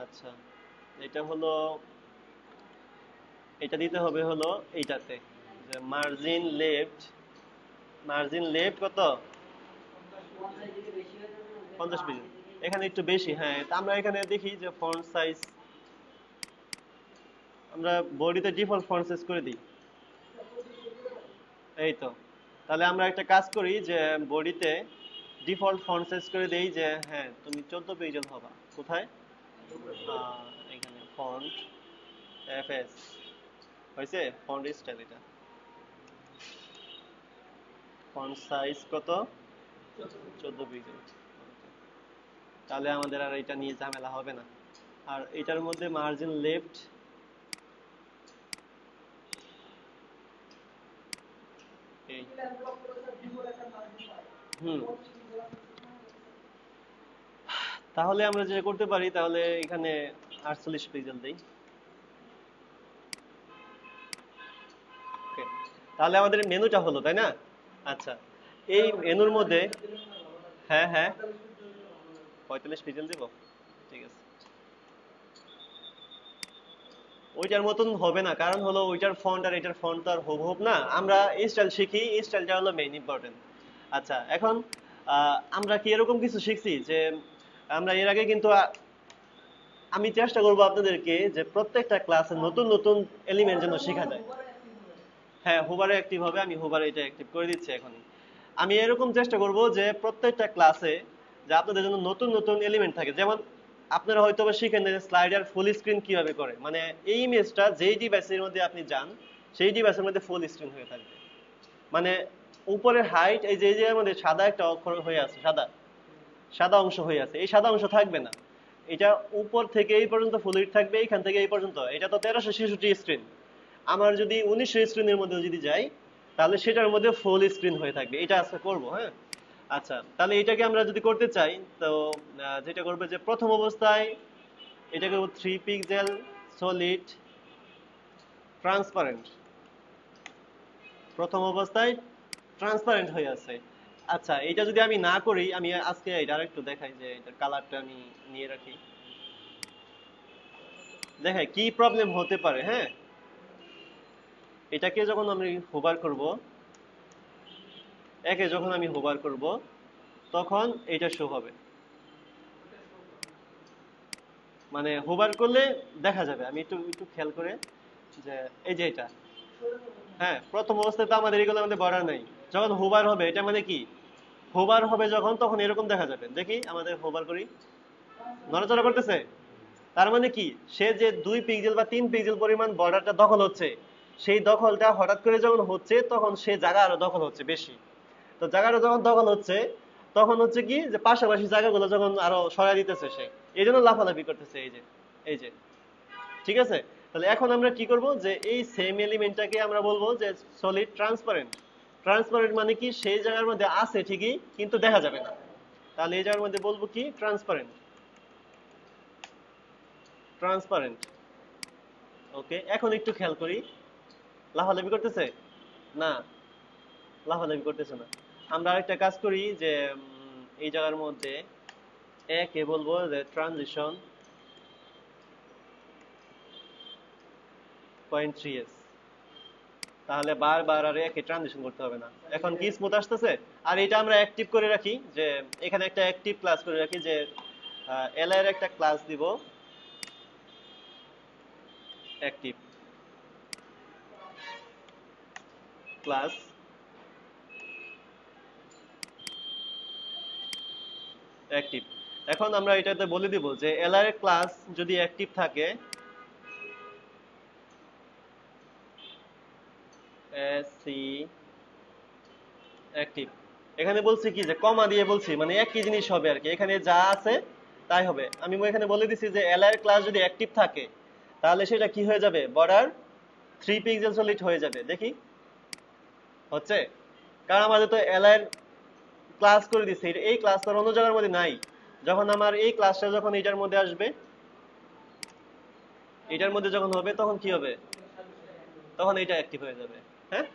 আচ্ছা, এটা হলো, এটা দিতে হবে হলো এইটাতে, যে মার্জিন লেফট কত? 50 পিক্সেল। এখানে একটু বেশি, হ্যাঁ। তা আমরা এখানে দেখি যে ফন্ট সাইজ, আমরা বডিতে ডিফল্ট ফন্ট সাইজ করে দিই। এই তো, তাহলে আমরা একটা কাজ করি যে বডিতে ডিফল্ট ফন্ট সাইজ করে দেই যে হ্যাঁ তুমি 14 পিক্সেল হবা। কোথায়? এখানে ফন্ট এফএস হয়েছে, ফন্ট স্টাইল, এটা ফন্ট সাইজ কত? 14 পিক্সেল। তাহলে আমাদের আর এটা নিয়ে ঝামেলা হবে না। আর এটার মধ্যে মার্জিন লেফট, এই হুম, তাহলে আমরা যেটা করতে পারি, তাহলে এখানে 48 পিক্সেল দেই। ওকে, তাহলে আমাদের মেনুটা হলো, তাই না? আচ্ছা, এই মেনুর মধ্যে, হ্যাঁ হ্যাঁ 45 পিক্সেল দেব, ঠিক আছে। ওইটার মতন হবে না, কারণ হলো ওইটার ফন্ট আর এটার ফন্ট তো আর হুবহুব না। আমরা স্টাইল শিখি, স্টাইলটা হলো মেইন ইম্পর্টেন্ট। আচ্ছা, এখন আমরা কি এরকম কিছু শিখছি যে আমরা এর আগে কিন্তু আমি চেষ্টা করবো আপনাদেরকে যে প্রত্যেকটা ক্লাসে নতুন নতুন এলিমেন্ট যেন শেখা যায়। হ্যাঁ, হুবারে অ্যাক্টিভ হবে, আমি হুবারে এটা অ্যাক্টিভ করে দিচ্ছি এখনই। আমি এরকম চেষ্টা করব যে প্রত্যেকটা ক্লাসে যে আপনাদের জন্য নতুন নতুন এলিমেন্ট থাকে। যেমন আপনারা হয়তো বা শিখেন যে স্লাইডার ফুল স্ক্রিন কিভাবে করে, মানে এই ইমেজটা যেই ডিভাইসের মধ্যে আপনি যান সেই ডিভাইসের মধ্যে ফুল স্ক্রিন হয়ে থাকবে। মানে উপরের হাইট, এই যে আমাদের সাদা একটা অক্ষর হয়ে আছে, সাদা সাদা অংশ হয়ে আছে, এই সাদা অংশ থাকবে না। এটা উপর থেকে এই পর্যন্ত ফুল হিট থাকবে, এইখান থেকে এই পর্যন্ত। এটা তো 1366 স্ক্রিন। আমার যদি 1900 স্ক্রিনের মধ্যে যদি যাই, তাহলে সেটার মধ্যে ফুল স্ক্রিন হয়ে থাকবে। এটা আজকে করবো, হ্যাঁ। আচ্ছা, তাহলে এটাকে আমরা যদি করতে চাই, তো যেটা করবে যে প্রথম অবস্থায় এটাকে 3 পিক্সেল সলিড ট্রান্সপারেন্ট, প্রথম অবস্থায় ট্রান্সপারেন্ট হয়ে আছে। আচ্ছা, এটা যদি আমি না করি, আমি আজকে এটা আরেকটু দেখাই যে এটার কালারটা আমি নিয়ে রাখি, দেখাই কি প্রবলেম হতে পারে। হ্যাঁ, এটাকে যখন আমি হোভার করব, একে যখন আমি হোভার করব, তখন এটা শো হবে। মানে হোভার করলে দেখা যাবে, আমি একটু একটু খেয়াল করে যে এই যে এটা, হ্যাঁ প্রথম অবস্থায় তো আমাদের এগুলো আমাদের বর্ডার নাই। যখন হোভার হবে, এটা মানে কি, হোভার হবে যখন, তখন এরকম দেখা যাবে। দেখি আমাদের হোভার করি, নড়াচড়া করতেছে। তার মানে কি, সে যে 2 পিক্সেল বা 3 পিক্সেল পরিমাণ বর্ডারটা দখল হচ্ছে, সেই দখলটা হঠাৎ করে যখন হচ্ছে, তখন সে জায়গা আরো দখল হচ্ছে বেশি। তো জায়গাটা যখন দখল হচ্ছে, তখন হচ্ছে কি যে পাশাপাশি জায়গাগুলো যখন আরো সরাই দিতেছে সে, এই জন্য লাফালাফি করতেছে। এই যে, এই যে, ঠিক আছে। তাহলে এখন আমরা কি করব, যে এই সেম এলিমেন্টটাকে আমরা বলবো যে সলিড ট্রান্সপারেন্ট। ট্রান্সপারেন্ট মানে কি, সেই জায়গার মধ্যে আছে ঠিকই কিন্তু দেখা যাবে না। তাহলে এই জায়গার মধ্যে বলবো কি, ট্রান্সপারেন্ট। ট্রান্সপারেন্ট। ওকে, এখন একটু খেয়াল করি, লাফালাফি করতেছে না, লাফালাফি করতেছে না। আমরা আরেকটা কাজ করি যে এই জায়গার মধ্যে একে বলবো যে ট্রানজিশন 0.3s, তাহলে বারবার আর একে ট্রানজিশন করতে হবে না। এখন কি স্মুথ আসতেছে। আর এটা আমরা অ্যাক্টিভ করে রাখি, যে এখানে একটা অ্যাক্টিভ ক্লাস করে রাখি, যে এলআই এর একটা ক্লাস দিব, অ্যাক্টিভ ক্লাস অ্যাক্টিভ। এখন আমরা এটাতে বলে দিব যে এলআই এর ক্লাস যদি অ্যাক্টিভ থাকে, এসি অ্যাক্টিভ। এখানে বলছি কি যে কমা দিয়ে বলছি, মানে একই জিনিস হবে আর কি, এখানে যা আছে তাই হবে। আমি এখানে বলে দিছি যে এলআই এর ক্লাস যদি অ্যাক্টিভ থাকে, তাহলে সেটা কি হয়ে যাবে, বর্ডার 3 পিক্সেল সলিড হয়ে যাবে। দেখি হচ্ছে, কারণ আমাদের তো এলআই এর ক্লাস করে দিচ্ছে, এই ক্লাসটা অন্য জায়গার মধ্যে নাই। যখন আমার এই ক্লাসটা যখন এটার মধ্যে আসবে, এটার মধ্যে যখন হবে তখন কি হবে, তখন এটা অ্যাক্টিভ হয়ে যাবে। হ্যাঁ,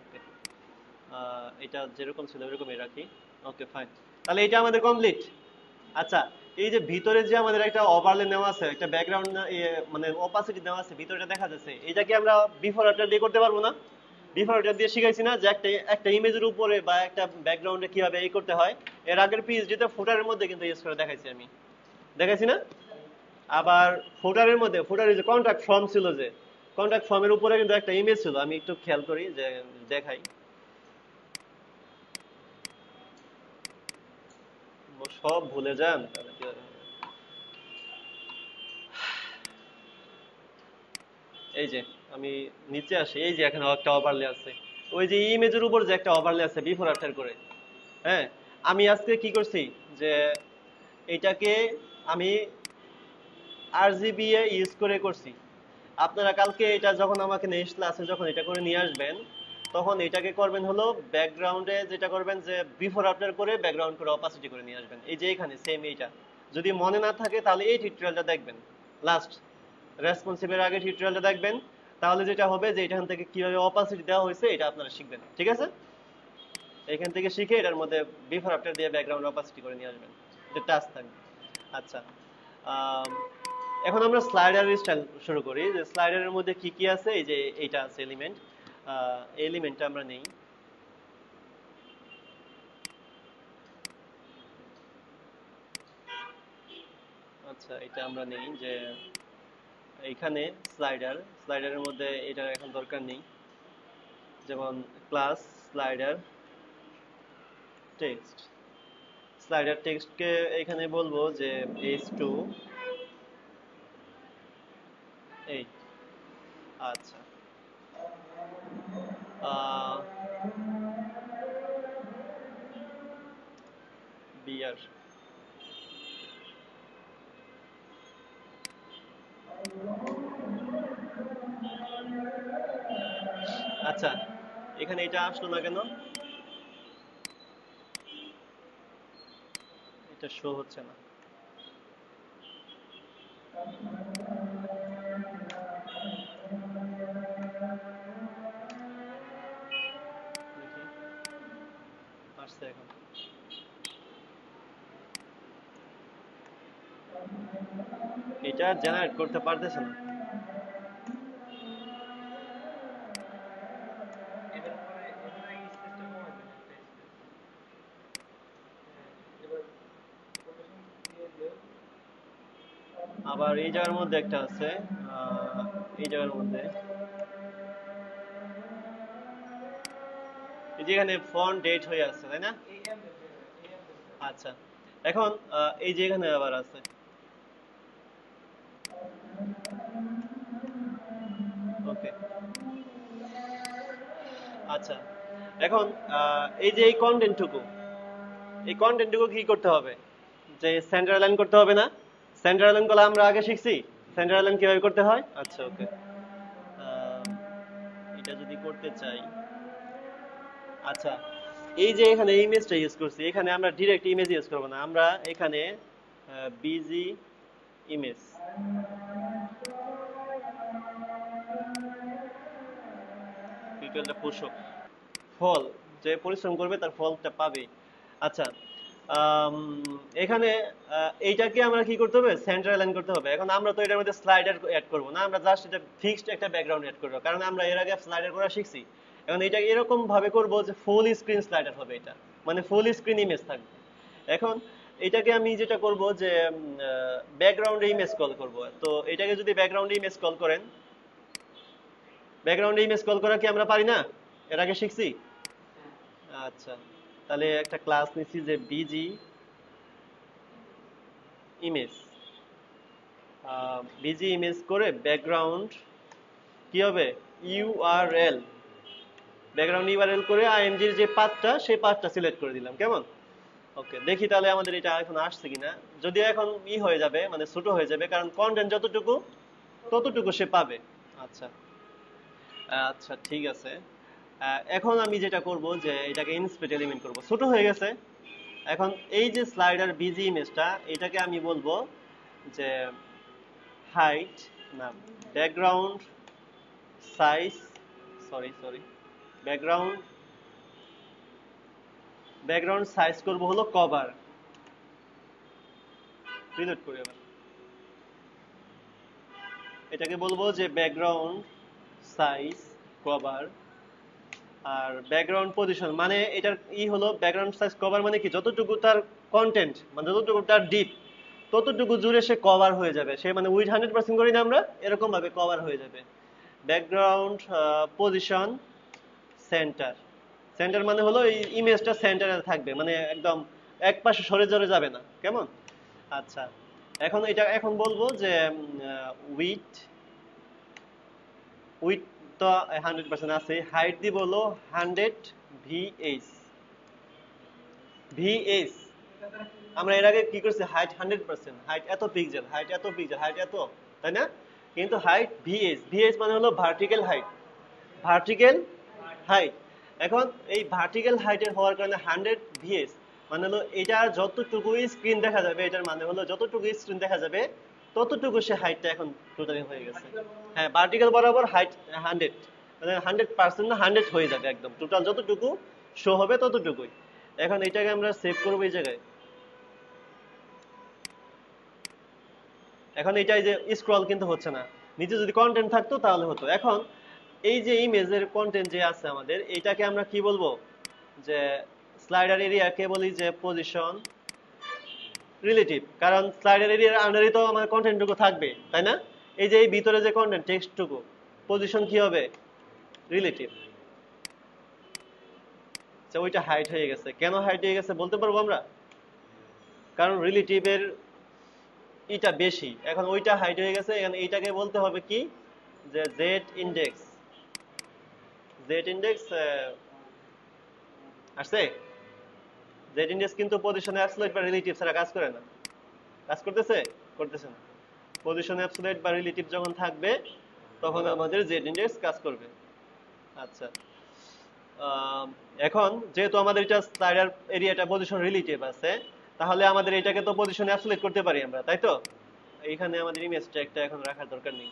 ওকে, এটা যেরকম ছিল ওরকমই রাখি। ওকে ফাইন, তাহলে এটা আমাদের কমপ্লিট। আচ্ছা, এই যে ভিতরে যে আমাদের একটা ওভারলে নেওয়া আছে, একটা ব্যাকগ্রাউন্ড মানে অপাসিটি নেওয়া আছে, ভিতরটা দেখা যাচ্ছে, এটা কি আমরা বিফোর আফটার দিয়ে করতে পারবো না? বিফোর আফটার দিয়ে শিখাইছি না যে একটা একটা ইমেজের উপরে বা একটা ব্যাকগ্রাউন্ডে কিভাবে এই করতে হয়। এর আগের পিএইচডিতে ফুটারের মধ্যে কিন্তু ইউজ করে দেখাইছি, আমি দেখাইছি না? আবার ফুটারের মধ্যে, ফুটারের যে কন্ট্যাক্ট ফর্ম ছিল, যে কন্ট্যাক্ট ফর্মের উপরে কিন্তু একটা ইমেজ ছিল, আমি একটু খেয়াল করি যে দেখাই, সব ভুলে যান তাহলে কি হবে? এই যে আমি নিচে আসি, এই যে এখানে একটা ওভারলে আছে, ওই যে ইমেজের উপর যে একটা ওভারলে আছে বিফোর আফটার করে। হ্যাঁ, আমি আজকে কি করছি যে এটাকে আমি আরজিবি এ ইউজ করে করছি। আপনারা কালকে এটা যখন আমাকে নেক্সট ক্লাসে যখন এটা করে নিয়ে আসবেন, তখন এটাকে করবেন হলো ব্যাকগ্রাউন্ডে, যেটা করবেন যে বিফোর আফটার করে ব্যাকগ্রাউন্ড করে অপাসিটি করে নিয়ে আসবেন, এই যে এখানে সেম এইটা। যদি মনে না থাকে তাহলে এই টিউটোরিয়ালটা দেখবেন, লাস্ট রেসপন্সিভের আগে টিউটোরিয়ালটা দেখবেন, তাহলে যেটা হবে যে এখান থেকে কিভাবে অপাসিটি দেওয়া হয়েছে এটা আপনারা শিখবেন, ঠিক আছে? এখান থেকে শিখে এটার মধ্যে বিফোর আফটার দিয়ে ব্যাকগ্রাউন্ড অপাসিটি করে নিয়ে আসবেন, এটা টাস্ক থাকবে। আচ্ছা, আম, এখন আমরা স্লাইডার স্টাইল শুরু করি, যে স্লাইডারের মধ্যে কি কি আছে, এই যে এইটা আছে এলিমেন্ট, এলিমেন্টটা আমরা নেই। আচ্ছা, এটা আমরা নেই যে এইখানে স্লাইডার, স্লাইডারের মধ্যে এটার এখন দরকার নেই, যেমন ক্লাস স্লাইডার টেক্সট, স্লাইডার টেক্সটকে এখানে বলবো যে h2 এই। আচ্ছা, বিআর, আচ্ছা এখানে এটা আসলো না কেন, এটা শো হচ্ছে না, দেখি আসছে এখন। এটা জেনারেট করতে পারতেছে না। এবার পরে এবার এই স্পেসটা কমাই দেন একটা স্পেস। এবার কোটেশন দিয়ে দিও। আবার এই জায়গার মধ্যে একটা আছে, এই জায়গার মধ্যে, এই যেখানে ফন্ট ডেট হয়ে আছে, তাই না? এই এম দেখতে হবে, এই এম দেখতে হবে। আচ্ছা, এখন এই যে এখানে আবার আছে, ওকে। আচ্ছা, এখন এই যে এই কন্টেন্টটুকু, এই কন্টেন্টটুকু কি করতে হবে, যে সেন্টার অ্যালাইন করতে হবে না? সেন্টার অ্যালাইন গুলো আমরা আগে শিখছি, সেন্টার অ্যালাইন কিভাবে করতে হয়। আচ্ছা ওকে, এটা যদি করতে চাই, আচ্ছা এই যে এখানে ইমেজটা ইউজ করছি, এখানে আমরা ডিরেক্ট ইমেজ ইউজ করব না, আমরা এখানে বিজি ইমেজ, টিউটোরিয়ালটা পুশ হোক, ফল, যে পরিশ্রম করবে তার ফলটা পাবে। আচ্ছা, আম, এখানে এইটাকে আমরা কি করতে হবে, সেন্টার অ্যালাইন করতে হবে। এখন আমরা তো এটার মধ্যে স্লাইডার অ্যাড করব না, আমরা জাস্ট এটা ফিক্সড একটা ব্যাকগ্রাউন্ড অ্যাড করব, কারণ আমরা এর আগে স্লাইডার করা শিখছি। এখন এটা এরকম ভাবে করব যে ফুল স্ক্রিন স্লাইডার হবে, এটা মানে ফুল স্ক্রিন ইমেজ থাকবে। এখন এটাকে আমি যেটা করব যে ব্যাকগ্রাউন্ডে ইমেজ কল করব, তো এটাকে যদি ব্যাকগ্রাউন্ডে ইমেজ কল করেন, ব্যাকগ্রাউন্ডে ইমেজ কল করা কি আমরা পারি না, এর আগে শিখছি। আচ্ছা, তাহলে একটা ক্লাস নিচ্ছি যে বিজি ইমেজ, বিজি ইমেজ করে ব্যাকগ্রাউন্ড কি হবে, ইউআরএল, ব্যাকগ্রাউন্ড ইউআরএল করে আইএমজির যে পাথটা সেই পাথটা সিলেক্ট করে দিলাম, কেমন? ওকে, দেখি তাহলে আমাদের এটা এখন আসছে কিনা। যদিও এখন হয়ে যাবে, মানে ছোট হয়ে যাবে, কারণ কন্টেন্ট যতটুকু ততটুকু সে পাবে। আচ্ছা, আচ্ছা ঠিক আছে। এখন আমি যেটা করব যে এটাকে ইনস্পেক্ট এলিমেন্ট করব, ছোট হয়ে গেছে। এখন এই যে স্লাইডার বিজি ইমেজটা, এটাকে আমি বলবো যে হাইট না, background size, sorry background background size করব হলো কভার। রিলোড করি আবার। এটাকে বলবো যে ব্যাকগ্রাউন্ড সাইজ কভার। আর ব্যাকগ্রাউন্ড পজিশন মানে এটার হলো ব্যাকগ্রাউন্ড সাইজ কভার মানে কি, যতটুকু তার কন্টেন্ট মানে যতটুকু তার ডিপ ততটুকু জুড়ে সে কভার হয়ে যাবে, সে মানে উইথ 100% করি না আমরা, এরকম ভাবে কভার হয়ে যাবে। Background position centre. সেন্টার মানে হলো এই ইমেজটা সেন্টারে থাকবে, মানে একদম এক পাশে সরে জরে যাবে না, কেমন? আচ্ছা, এখন বলবো যে উইথ উইথ তো 100% আছে, হাইট দিব হলো 100 ভিএইচ। ভিএইচ আমরা এর আগে কি করছি, হাইট 100%, হাইট এত পিক্সেল, হাইট এত পিক্সেল, হাইট এত, তাই না? কিন্তু হাইট ভিএইচ, ভিএইচ মানে হলো ভার্টিক্যাল হাইট, ভার্টিক্যাল হাইট। এখন এই ভার্টিক্যাল হাইটের হওয়ার কারণে 100 ভিএস মানে হলো এটা যতটুকু স্ক্রিন দেখা যাবে, এটার মানে হলো যতটুকু স্ক্রিন দেখা যাবে ততটুকু সে হাইটটা এখন টোটালি হয়ে গেছে। হ্যাঁ, ভার্টিক্যাল বরাবর হাইট 100, মানে 100% না 100 হয়ে যাবে একদম, টোটাল যতটুকু শো হবে ততটুকুই। এখন এটাকে আমরা সেভ করবো এই জায়গায়। এখন এটাই যে স্ক্রল কিন্তু হচ্ছে না, নিচে যদি কন্টেন্ট থাকতো তাহলে হতো। এখন এই যে ইমেজের কন্টেন্ট যে আছে আমাদের, এটাকে আমরা কি বলবো, যে স্লাইডার এরিয়াকে বলি যে পজিশন রিলেটিভ, কারণ স্লাইডার এরিয়ার আন্ডারই তো আমার কন্টেন্টটুকু থাকবে, তাই না? এই যে এই ভিতরে যে কন্টেন্ট টেক্সটটুকু, পজিশন কি হবে, রিলেটিভ। আচ্ছা, ওইটা হাইট হয়ে গেছে, কেন হাইট হয়ে গেছে বলতে পারবো আমরা? কারণ রিলেটিভের এটা বেশি, এখন ওইটা হাইট হয়ে গেছে, এখন এইটাকে বলতে হবে কি, যে জেড ইন্ডেক্স। জেড ইন্ডেক্স আসছে। জেড ইন্ডেক্স কিন্তু পজিশনে অ্যাবসলিউট বা রিলেটিভ ছাড়া কাজ করে না। কাজ করতেছে? করতেছে না। পজিশনে অ্যাবসলিউট বা রিলেটিভ যখন থাকবে তখন আমাদের জেড ইন্ডেক্স কাজ করবে। আচ্ছা, এখন যেহেতু আমাদের এটা স্লাইডার এরিয়াটা পজিশন রিলেটিভ আছে, তাহলে আমাদের এটাকে তো পজিশনে অ্যাবসলিউট করতে পারি আমরা, তাই তো? এইখানে আমাদের ইমেজ ট্যাগটা এখন রাখার দরকার নেই।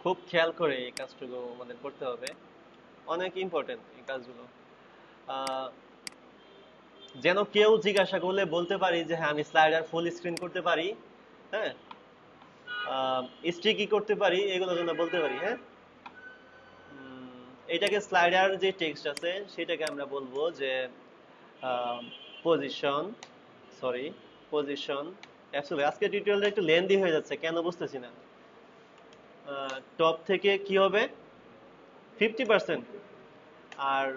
খুব খেয়াল করে এই কাজটুকু আমাদের করতে হবে, অনেক ইম্পর্টেন্ট এই কাজগুলো। যেন কেউ জিজ্ঞাসা করলে বলতে পারি যে হ্যাঁ আমি স্লাইডার ফুল স্ক্রিন করতে পারি, হ্যাঁ স্টিকি করতে পারি, এগুলো যেন বলতে পারি। হ্যাঁ, এটাকে স্লাইডার যে টেক্সট আছে সেটাকে আমরা বলবো যে পজিশন, পজিশন। অ্যাকচুয়ালি আজকে টিউটোরিয়ালটা একটু লেন্দি হয়ে যাচ্ছে, কেন বুঝতেছি না। টপ থেকে কি হবে 50%, আর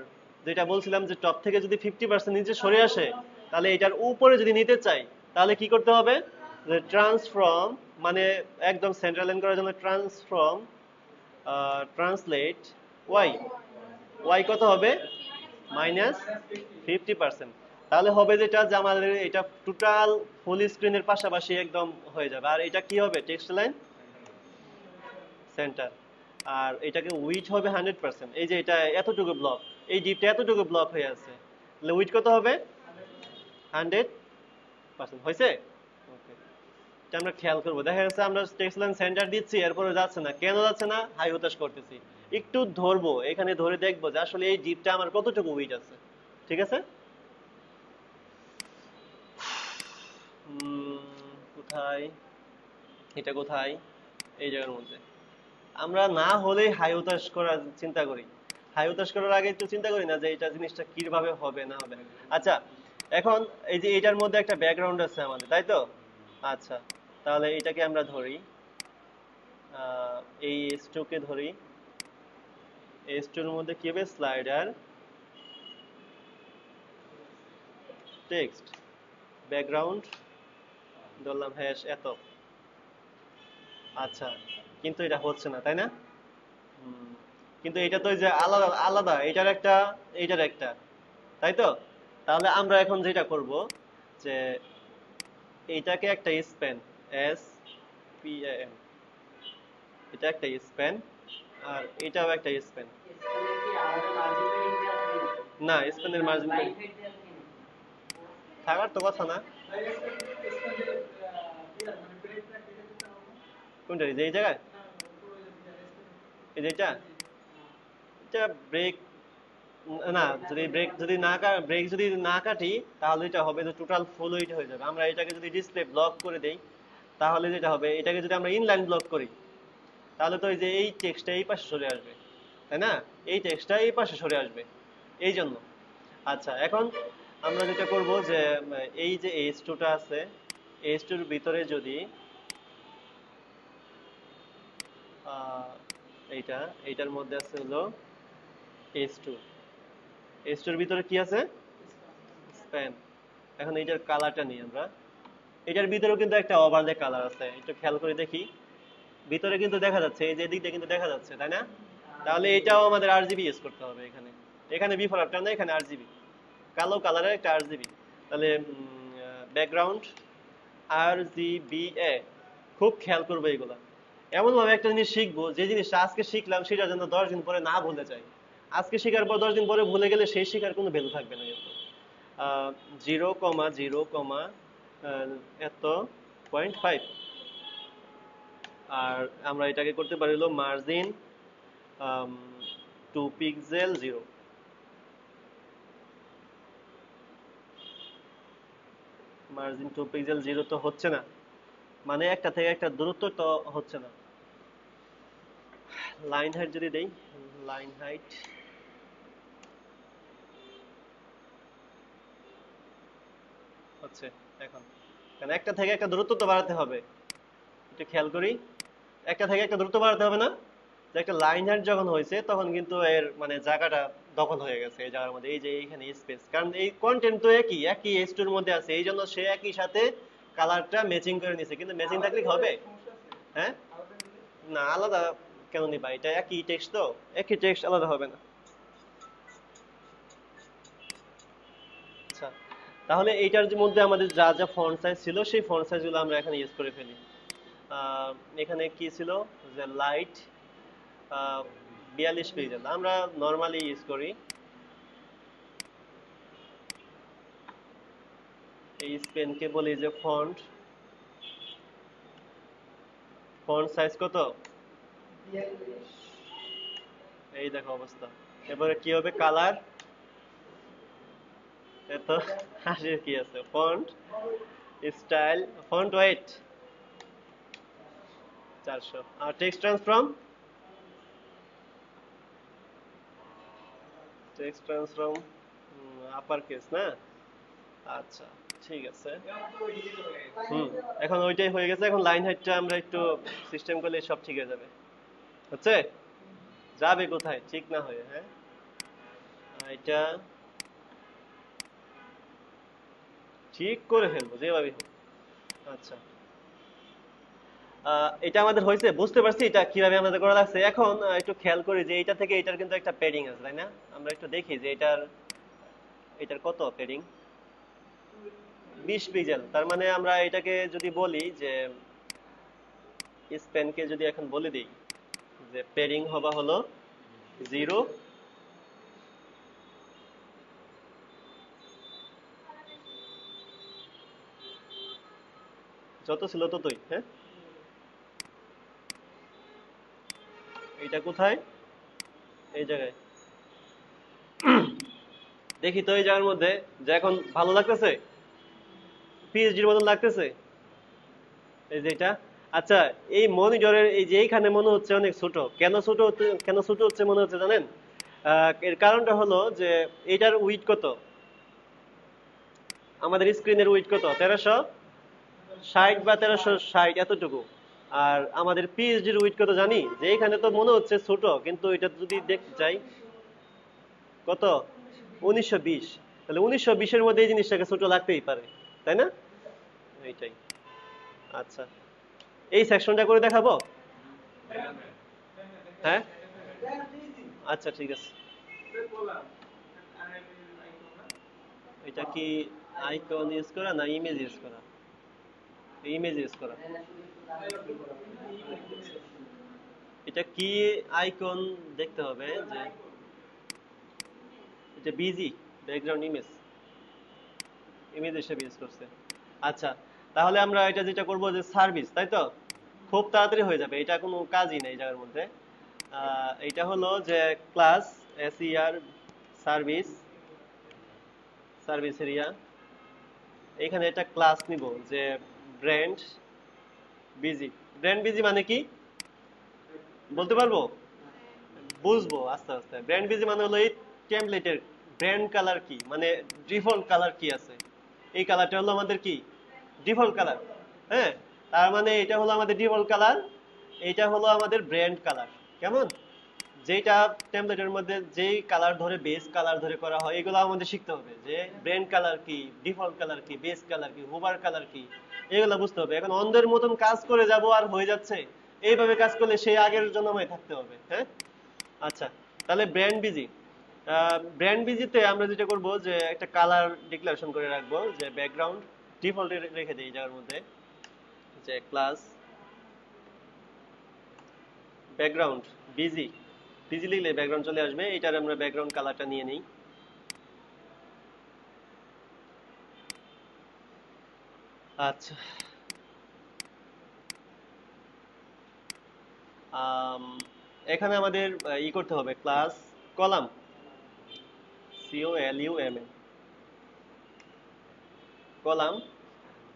যেটা বলছিলাম যে টপ থেকে যদি 50% নিচে সরে আসে, তাহলে এটার উপরে যদি নিতে চাই তাহলে কি করতে হবে, যে ট্রান্সফর্ম মানে একদম সেন্ট্রাল লাইন করার জন্য ট্রান্সফর্ম ট্রান্সলেট ওয়াই। ওয়াই কত হবে, -50%। তাহলে হবে যেটা, যে আমাদের এটা টোটাল ফুল স্ক্রিনের পাশাপাশি একদম হয়ে যাবে। আর এটা কি হবে, টেক্সট লাইন সেন্টার। আর এটাকে উইথ হবে 100%। এই যে এটা এতটুকু ব্লক, এই ডিপটা এতটুকু ব্লক হয়ে আছে, তাহলে উইথ কত হবে, 100% হয়েছে। ওকে, এটা আমরা খেয়াল করবো। দেখা যাচ্ছে আমরা টেক্সট লাইন সেন্টার দিচ্ছি, এরপরে যাচ্ছে না, কেন যাচ্ছে না, হাই হতাশ করতেছি। একটু ধরবো, এখানে ধরে দেখবো যে আসলে এই ডিপটা আমার কতটুকু উইথ আছে। ঠিক আছে, কোথায় এটা, কোথায়, এই জায়গার মধ্যে। আমরা না হলে হাই হতাশ করার চিন্তা করি, হাই হতাশ করার আগে একটু চিন্তা করি না যে এটা জিনিসটা কিভাবে হবে না হবে। আচ্ছা, এখন এই যে এটার মধ্যে একটা ব্যাকগ্রাউন্ড আছে আমাদের, তাই তো? আচ্ছা, তাহলে এটাকে আমরা ধরি, এই S2 কে ধরি। S2 এর মধ্যে কি হবে, স্লাইডার টেক্সট ব্যাকগ্রাউন্ড ধরলাম হ্যাশ এত। আচ্ছা, কিন্তু এটা হচ্ছে না, তাই না? কিন্তু এটা তো যে আলাদা আলাদা, এটার একটা এইটার একটা, তাই তো? তাহলে আমরা এখন যেটা করব, যে এইটাকে একটা স্প্যান, SPAN, এটা একটা স্প্যান, আর এটাও একটা স্প্যান। না, স্প্যানের মার্জিন থাকার তো কথা না। কোনটা, এই যে এই জায়গায়, এই যে এটা, এটা ব্রেক না, যদি ব্রেক যদি না কাটি তাহলে এটা হবে যে টোটাল ফুল উইড হয়ে যাবে। আমরা এটাকে যদি ডিসপ্লে ব্লক করে দেই তাহলে যেটা হবে, এটাকে যদি আমরা ইনলাইন ব্লক করি তাহলে তো এই যে এই টেক্সটটা এই পাশে সরে আসবে, তাই না? এই টেক্সটটা এই পাশে সরে আসবে, এই জন্য। আচ্ছা, এখন আমরা যেটা করব যে এই যে H2টা আছে, H2 এর ভিতরে যদি এইটা, এইটার মধ্যে আছে হলো H2, H2 এর ভিতরে কি আছে, স্প্যান। এখন এইটার কালারটা নিই আমরা, এটার ভিতরেও কিন্তু একটা ওভারলে কালার আছে, একটু খেয়াল করে দেখি, ভিতরে কিন্তু দেখা যাচ্ছে, এই যে দিকটা কিন্তু দেখা যাচ্ছে, তাই না? তাহলে এটাও আমাদের আরজিবি ইউজ করতে হবে এখানে, এখানে বিফোর আফটার না, এখানে আরজিবি, কালো কালারের একটা আরজিবি। তাহলে ব্যাকগ্রাউন্ড RGBA, খুব খেয়াল করবো এগুলা। এমন ভাবে একটা জিনিস শিখবো, যে জিনিসটা আজকে শিখলাম সেটা যেন 10 দিন পরে না ভুলে যাই। আজকে শেখার পর 10 দিন পরে ভুলে গেলে সেই শেখার কোনো ভ্যালু থাকবে না কিন্তু। 0,0, এত 0.5, আর আমরা এটাকে করতে পারি হলো মার্জিন 2 পিক্সেল 0। মার্জিন 2 পিক্সেল 0 তো হচ্ছে না, মানে একটা থেকে একটা দূরত্ব তো হচ্ছে না। লাইন হাইট যদি দেই, লাইন হাইট হচ্ছে এখন, কারণ একটা থেকে একটা দূরত্ব তো বাড়াতে হবে, একটু খেয়াল করি, একটা থেকে একটা দূরত্ব বাড়াতে হবে না? যে একটা লাইন হাইট যখন হয়েছে তখন কিন্তু এর মানে জায়গাটা দখল হয়ে গেছে এই জায়গার মধ্যে, এই যে এইখানে স্পেস, কারণ এই কন্টেন্ট তো একই একই H2 এর মধ্যে আছে, এই জন্য সে একই সাথে কালারটা ম্যাচিং করে নিছে। কিন্তু ম্যাচিং থাকলে কি হবে? হ্যাঁ, না আলাদা কেন নিবা, এটা একই টেক্সট তো, একই টেক্সট, আলাদা হবে না। আচ্ছা, তাহলে এইটার মধ্যে আমাদের যা যা ফন্ট সাইজ ছিল সেই ফন্ট সাইজগুলো আমরা এখানে ইউজ করে ফেলি। এখানে কি ছিল, যে লাইট 42 পিক্সেল আমরা নর্মালি ইউজ করি। এই স্পেনকে বলি যে ফন্ট, ফন্ট সাইজ কত, এই দেখো অবস্থা। এবারে কি হবে, কালার, এত হাসির কি আছে, ফন্ট স্টাইল, ফন্ট ওয়েট 400, আর text transform, text transform upper case না। আচ্ছা, ঠিক আছে। হুম, এখন ওইটাই হয়ে গেছে। এখন লাইন হাইটটা আমরা একটু সিস্টেম করলে সব ঠিক হয়ে যাবে। হচ্ছে, যাবে কোথায় ঠিক না হয়ে, হ্যাঁ এটা ঠিক করে ফেলবো যেভাবে হোক। আচ্ছা, এটা আমাদের হয়েছে, বুঝতে পারছি এটা কিভাবে আমাদের করা লাগছে। এখন একটু খেয়াল করি যে এটা থেকে এটার কিন্তু একটা প্যাডিং আছে, তাই না? আমরা একটু দেখি যে এটার এটার কত প্যাডিং, 20 পিক্সেল। তার মানে আমরা এটাকে যদি বলি যে স্প্যানকে যদি এখন বলে দিই যে প্যাডিং হবা হলো 0, যত ছিল ততই, হ্যাঁ। এটা কোথায়, এই জায়গায় দেখি তো, এই জায়গার মধ্যে যে এখন ভালো লাগতেছে, পিএইচডির মতন লাগতেছে, এই যে এটা। আচ্ছা, এই মনিটরের এই যে এইখানে মনে হচ্ছে অনেক ছোট, কেন ছোট হচ্ছে, কেন ছোট হচ্ছে মনে হচ্ছে জানেন? এর কারণটা হলো যে এটার উইড কত, আমাদের স্ক্রিনের উইড কত, 1360 বা 1360 এতটুকু। আর আমাদের পিএইচডির উইড কত জানি, যে এখানে তো মনে হচ্ছে ছোট, কিন্তু এটা যদি দেখ যাই কত, 1920। তাহলে 1920-এর মধ্যে এই জিনিসটাকে ছোট লাগতেই পারে, তাই না? এইটাই। আচ্ছা, এই সেকশনটা করে দেখাবো, হ্যাঁ। আচ্ছা, ঠিক আছে। এটা কি আইকন ইউজ করা না ইমেজ ইউজ করা? ইমেজ ইউজ করা। এটা কি আইকন দেখতে হবে, যে এটা বিজি ব্যাকগ্রাউন্ড ইমেজ, ইমেজ হিসেবে ইউজ করছে। আচ্ছা, তাহলে আমরা এটা যেটা করব যে সার্ভিস, তাই তো? খুব তাড়াতাড়ি হয়ে যাবে, এটা কোনো কাজই নেই এই জায়গার মধ্যে। এটা হলো যে class SER service, service area. এখানে একটা ক্লাস নিব যে ব্র্যান্ড বিজি। ব্র্যান্ড বিজি মানে কি বলতে পারবো? বুঝবো আস্তে আস্তে। ব্র্যান্ড বিজি মানে হলো এই টেমপ্লেটের ব্র্যান্ড কালার কি, মানে ডিফল্ট কালার কি আছে, এই কালারটা হলো আমাদের কি ডিফল্ট কালার। হ্যাঁ, তার মানে এটা হলো আমাদের ডিফল্ট কালার, এটা হলো আমাদের ব্র্যান্ড কালার। কেমন? যেটা টেমপ্লেটের মধ্যে যেই কালার ধরে বেস কালার ধরে করা হয়, এগুলো আমাদের শিখতে হবে যে ব্র্যান্ড কালার কি, ডিফল্ট কালার কি, বেস কালার কি, হোভার কালার কি, এগুলো বুঝতে হবে। এখন অন্ধের মতন কাজ করে যাব আর হয়ে যাচ্ছে, এইভাবে কাজ করলে সেই আগের জন্যই থাকতে হবে। হ্যাঁ, আচ্ছা, তাহলে ব্র্যান্ড বিজি। ব্র্যান্ড বিজিতে আমরা যেটা করব যে একটা কালার ডিক্লারেশন করে রাখবো যে ব্যাকগ্রাউন্ড ডিফল্ট রেখে দিই এই জায়গার মধ্যে, যে ক্লাস ব্যাকগ্রাউন্ড বিজি। বিজি লিখলে ব্যাকগ্রাউন্ড চলে আসবে, এটার আমরা ব্যাকগ্রাউন্ড কালারটা নিয়ে নিই। আচ্ছা, আম, এখানে আমাদের করতে হবে class column, COLUM column.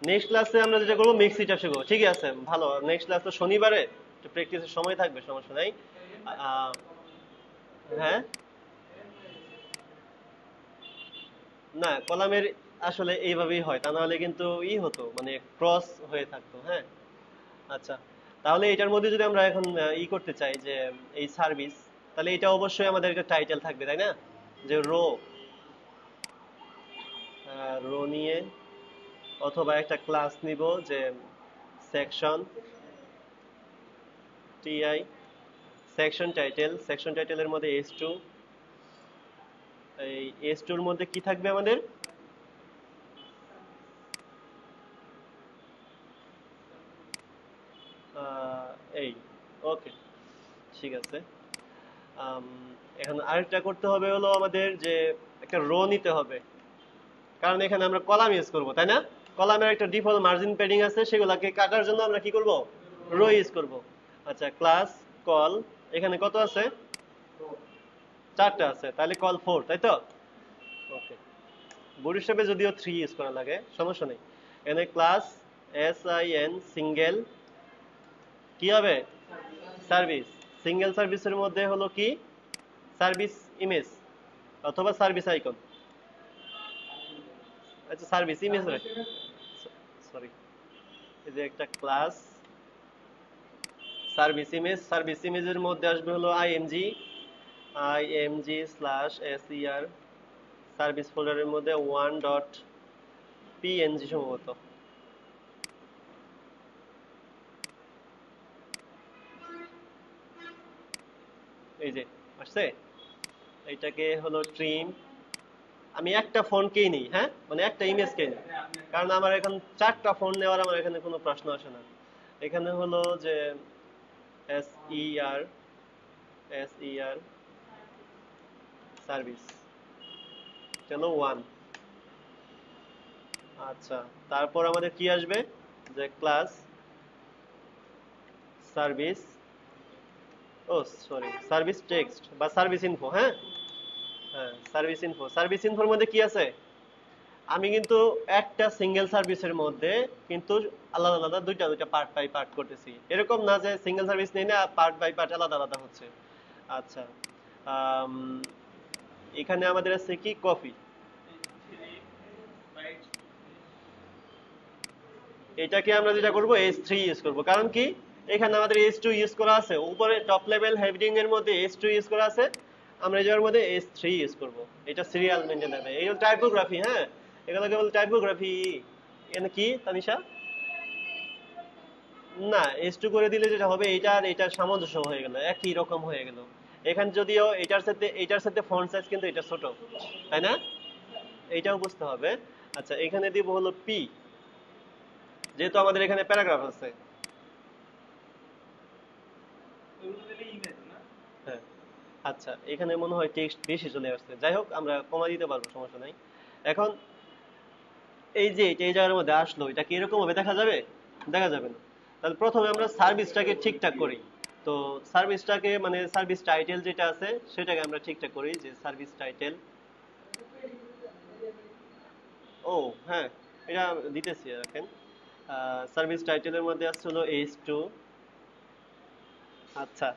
Next ক্লাসে আমরা যেটা করবো মিক্স ইট শিখবো, ঠিক আছে? ভালো, নেক্সট ক্লাস তো শনিবারে, একটু প্র্যাকটিসের সময় থাকবে, সমস্যা নাই। আহ, হ্যাঁ, না কলামের আসলে এইভাবেই হয়, তা নাহলে কিন্তু হতো মানে ক্রস হয়ে থাকতো। হ্যাঁ, আচ্ছা, তাহলে এটার মধ্যে যদি আমরা এখন করতে চাই যে এই সার্ভিস, তাহলে এটা অবশ্যই আমাদের একটা টাইটেল থাকবে, তাই না? যে রো, রো নিয়ে অথবা একটা ক্লাস নিব যে section TI, section title. Section টাইটেলের মধ্যে S2, এই S2 এর মধ্যে কি থাকবে আমাদের? এই, ওকে, ঠিক আছে। আম, এখন আরেকটা করতে হবে হলো আমাদের যে একটা রো নিতে হবে, কারণ এখানে আমরা কলাম ইউজ করব, তাই না? কলামের একটা ডিফল্ট মার্জিন প্যাডিং আছে, সেগুলোকে কাটার জন্য আমরা কি করব? রো ইউজ করব। আচ্ছা, ক্লাস কল, এখানে কত আছে? 4টা আছে, তাহলে কল 4, তাই তো? ওকে, বোর্ড হিসেবে যদিও 3 ইউজ করা লাগে, সমস্যা নেই। এখানে ক্লাস SIN সিঙ্গেল কি হবে? সার্ভিস। সিঙ্গেল সার্ভিসের মধ্যে হলো কি সার্ভিস ইমেজ অথবা সার্ভিস আইকন। আচ্ছা, সার্ভিস ইমেজ রাখ, সরি, এই যে একটা ক্লাস সার্ভিস ইমেজ। সার্ভিস ইমেজের মধ্যে আসবে হলো img/ser সার্ভিস ফোল্ডারের মধ্যে 1.png সম্ভবত। এই যে আসছে, এইটাকে হলো ট্রিম। আমি একটা ফোনকেই নিই, হ্যাঁ, মানে একটা ইমেজকেই নিই, কারণ আমার এখন 4টা ফোন নেওয়ার আমার এখানে কোনো প্রশ্ন আসে না। এখানে হলো যে SER সার্ভিস, চলো 1। আচ্ছা, তারপর আমাদের কি আসবে? যে ক্লাস সার্ভিস, ও সরি, সার্ভিস টেক্সট বা সার্ভিস ইনফো। হ্যাঁ, হ্যাঁ, সার্ভিস ইনফো। সার্ভিস ইনফোর মধ্যে কি আছে? আমি কিন্তু একটা সিঙ্গেল সার্ভিসের মধ্যে কিন্তু আলাদা আলাদা দুইটা দুইটা পার্ট বাই পার্ট করতেছি, এরকম না যে সিঙ্গেল সার্ভিস নেই না পার্ট বাই পার্ট আলাদা আলাদা হচ্ছে। আচ্ছা, আম, এখানে আমাদের আছে কি কফি, এটাকে আমরা যেটা করব S3 ইউজ করব, কারণ কি এখানে আমাদের S2 ইউজ করা আছে, উপরে টপ লেভেল হেডিং এর মধ্যে S2 ইউজ করা আছে, আমরা এই জায়গার মধ্যে S3 ইউজ করব। এটা সিরিয়াল মেনটেন হবে, এই হলো টাইপোগ্রাফি। হ্যাঁ, এগুলোকে বলে টাইপোগ্রাফি। এখানে কি তানিশা? না, S2 করে দিলে যেটা হবে, এটা আর এটার সামঞ্জস্য হয়ে গেল, একই রকম হয়ে গেল। এখানে যদিও এটার সাথে ফন্ট সাইজ কিন্তু এটা ছোট, তাই না? এইটাও বুঝতে হবে। আচ্ছা, এখানে দিব হলো P, যেহেতু আমাদের এখানে প্যারাগ্রাফ আছে। হ্যাঁ, আচ্ছা, এখানে মনে হয় টেক্সট বেশি চলে আসছে, যাই হোক আমরা কমা দিতে পারবো, সমস্যা নাই। এখন এই যে এটা এই জায়গার মধ্যে আসলো, এটা কি এরকম ভাবে দেখা যাবে? দেখা যাবে না। তাহলে প্রথমে আমরা সার্ভিসটাকে ঠিকঠাক করি। তো সার্ভিসটাকে মানে সার্ভিস টাইটেল যেটা আছে সেটাকে আমরা ঠিকঠাক করি, যে সার্ভিস টাইটেল। ও হ্যাঁ, এটা দিতেছি রাখেন। সার্ভিস টাইটেলের মধ্যে আসছে হলো H2। আচ্ছা,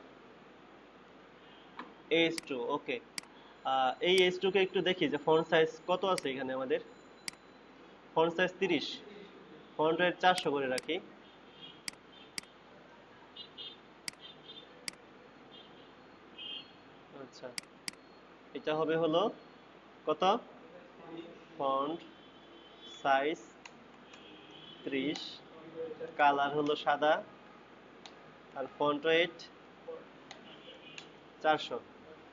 H2 ওকে। এই H2 কে একটু দেখি যে ফন্ট সাইজ কত আছে এখানে আমাদের। ফন্ট সাইজ 30, ফন্ট রেট 400 করে রাখি। আচ্ছা, এটা হবে হলো কত? ফন্ট সাইজ 30, কালার হলো সাদা, আর ফন্ট ওয়েট 400।